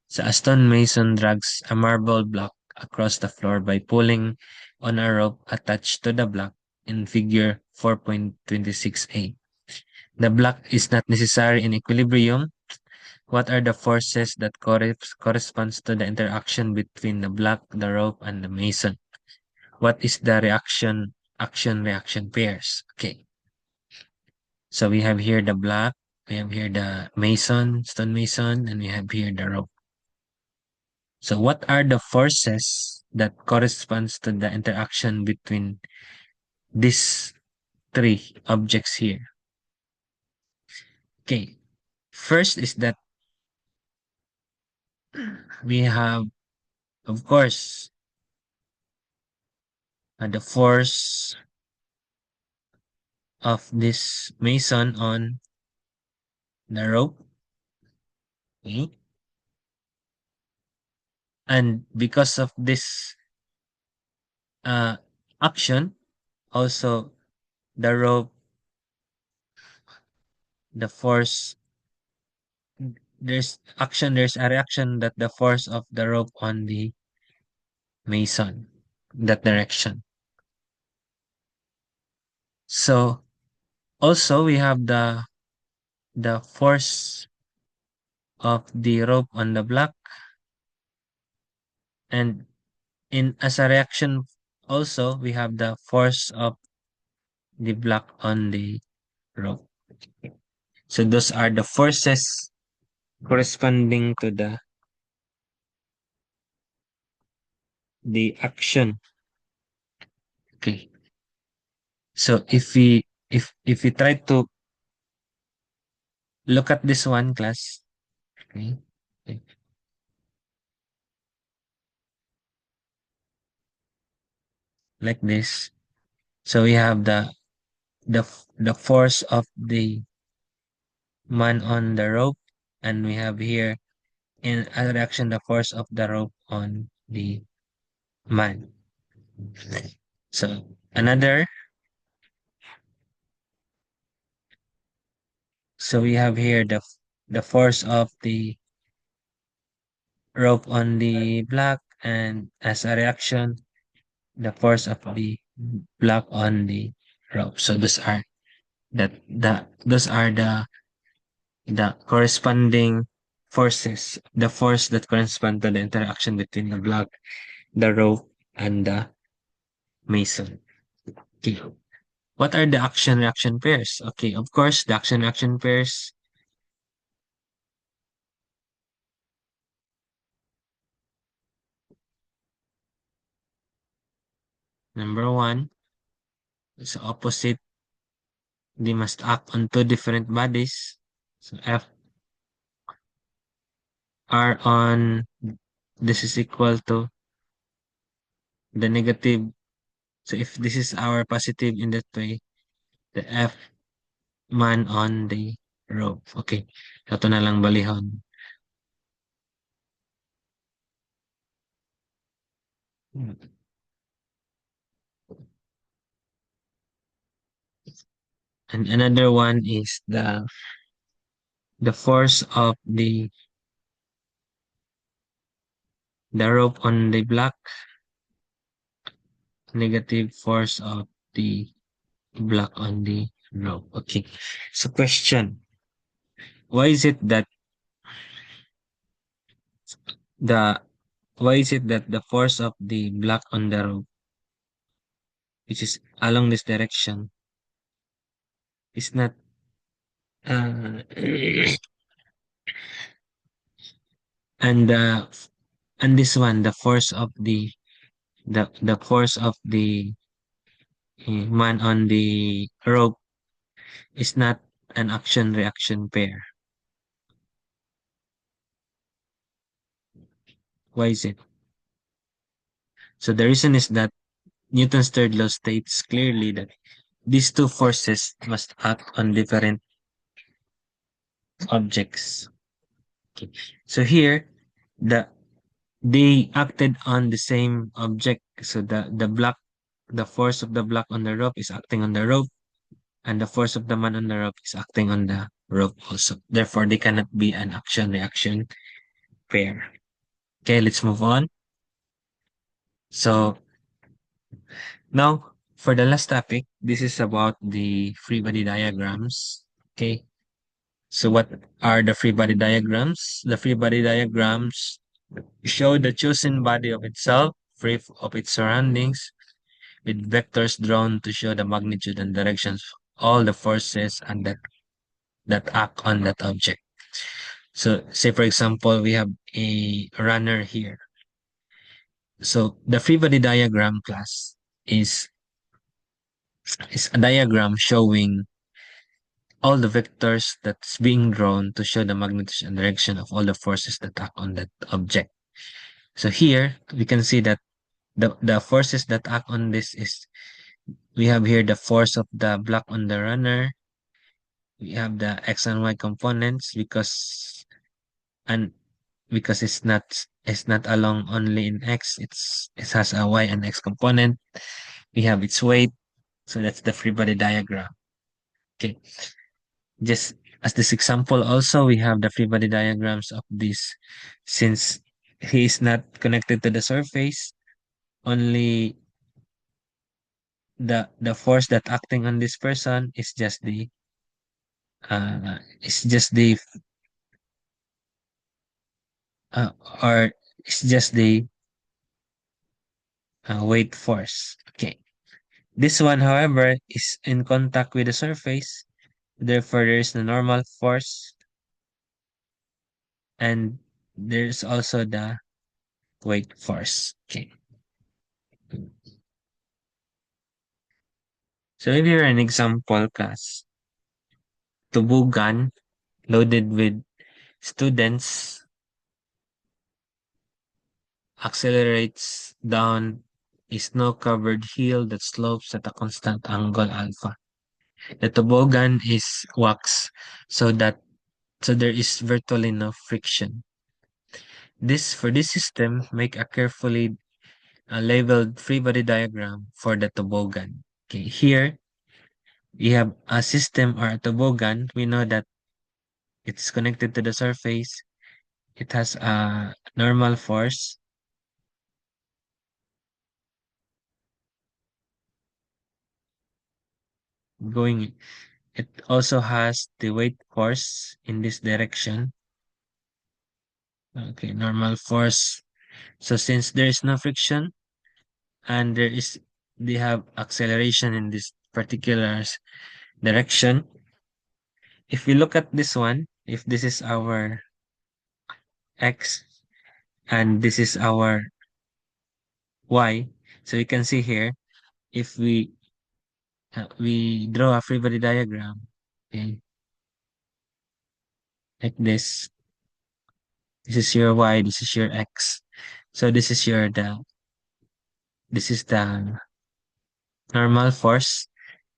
So a stonemason drags a marble block across the floor by pulling on a rope attached to the block in figure 4.26a. The block is not necessary in equilibrium. What are the forces that corresponds to the interaction between the block, the rope, and the mason? What is the action reaction pairs? Okay. So we have here the block, we have here the stonemason, and we have here the rope. So what are the forces that corresponds to the interaction between these three objects here? Okay. First is that we have, of course, the force of this mason on the rope. Okay. And because of this uh, action, also the rope, the force there's a reaction that the force of the rope on the mason, that direction. So also we have the force of the rope on the block, and in as a reaction also we have the force of the block on the rope. So those are the forces corresponding to the action. Okay. So if we try to look at this one class, okay, okay, like this. So we have the force of the man on the rope, and we have here in a reaction the force of the rope on the man. So another, so we have here the force of the rope on the block, and as a reaction the force of the block on the rope. So those are the corresponding forces, the force that correspond to the interaction between the block, the rope, and the mason. Okay. What are the action reaction pairs? Okay, of course, the action reaction pairs. Number one is opposite. They must act on two different bodies. So F R on this is equal to the negative. So if this is our positive in that way, the F man on the rope. Okay. Ito na lang balihon. And another one is the force of the rope on the block, negative force of the block on the rope. Okay. So question, why is it that the why is it that the force of the block on the rope, which is along this direction, is not uh, and and this one, the force of the force of the man on the rope is not an action reaction pair. Why is it? So the reason is that Newton's third law states clearly that these two forces must act on different objects. Okay. So here, the they acted on the same object. So the force of the block on the rope is acting on the rope, and the force of the man on the rope is acting on the rope also. Therefore, they cannot be an action reaction pair. Okay, let's move on. So now for the last topic, this is about the free body diagrams. Okay. So what are the free body diagrams? The free body diagrams show the chosen body of itself, free of its surroundings, with vectors drawn to show the magnitude and directions of all the forces and that act on that object. So say for example, we have a runner here. So the free body diagram class is is a diagram showing all the vectors that's being drawn to show the magnitude and direction of all the forces that act on that object. So here we can see that the forces that act on this is, we have here the force of the block on the runner. We have the x and y components and because it's not along only in x, it has a y and x component. We have its weight, so that's the free body diagram. Okay, just As this example also, we have the free body diagrams of this. Since he is not connected to the surface, only the force that acting on this person is just the uh, or it's just the weight force. Okay. This one, however, is in contact with the surface. Therefore, there is the normal force, and there's also the weight force. Okay. So if you're an example class, tubugan loaded with students accelerates down a snow-covered hill that slopes at a constant angle alpha. The toboggan is wax, so there is virtually no friction. For this system, make a carefully labeled free body diagram for the toboggan. Okay, here we have a system or a toboggan. We know that it's connected to the surface. It has a normal force going. It also has the weight force in this direction. Okay, normal force. So since there is no friction and they have acceleration in this particular direction. If we look at this one, if this is our x and this is our y, so you can see here, if we draw a free body diagram, okay, like this is your y, this is your x. So this is the normal force,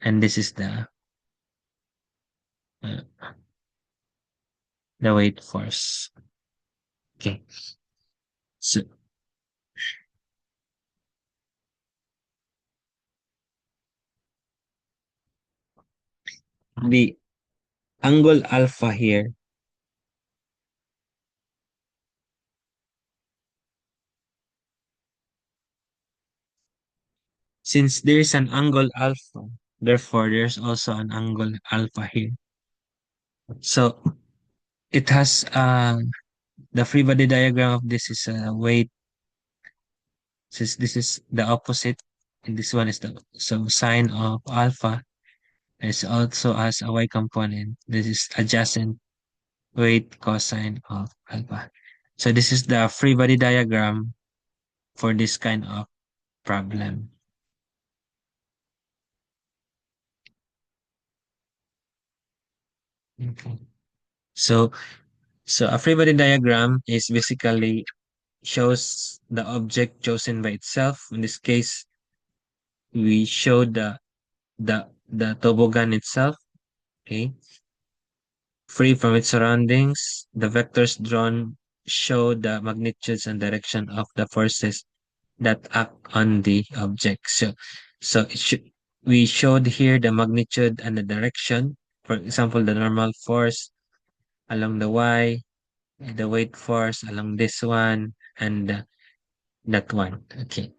and this is uh, the weight force. Okay, so the angle alpha here, since there is an angle alpha, therefore there's also an angle alpha here. So it has the free body diagram of this is weight, since this is the opposite, and this one is the so sine of alpha. It also has a y component. This is adjacent weight cosine of alpha. So this is the free body diagram for this kind of problem. Okay. So a free body diagram is basically shows the object chosen by itself. In this case, we show the toboggan itself, okay, free from its surroundings. The vectors drawn show the magnitudes and direction of the forces that act on the object. So we showed here the magnitude and the direction. For example, the normal force along the y, the weight force along this one, and that one. Okay.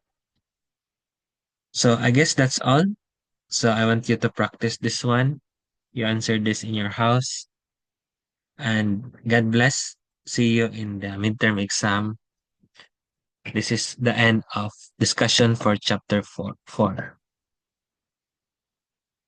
So I guess that's all. So I want you to practice this one. You answer this in your house. And God bless. See you in the midterm exam. This is the end of discussion for chapter 4.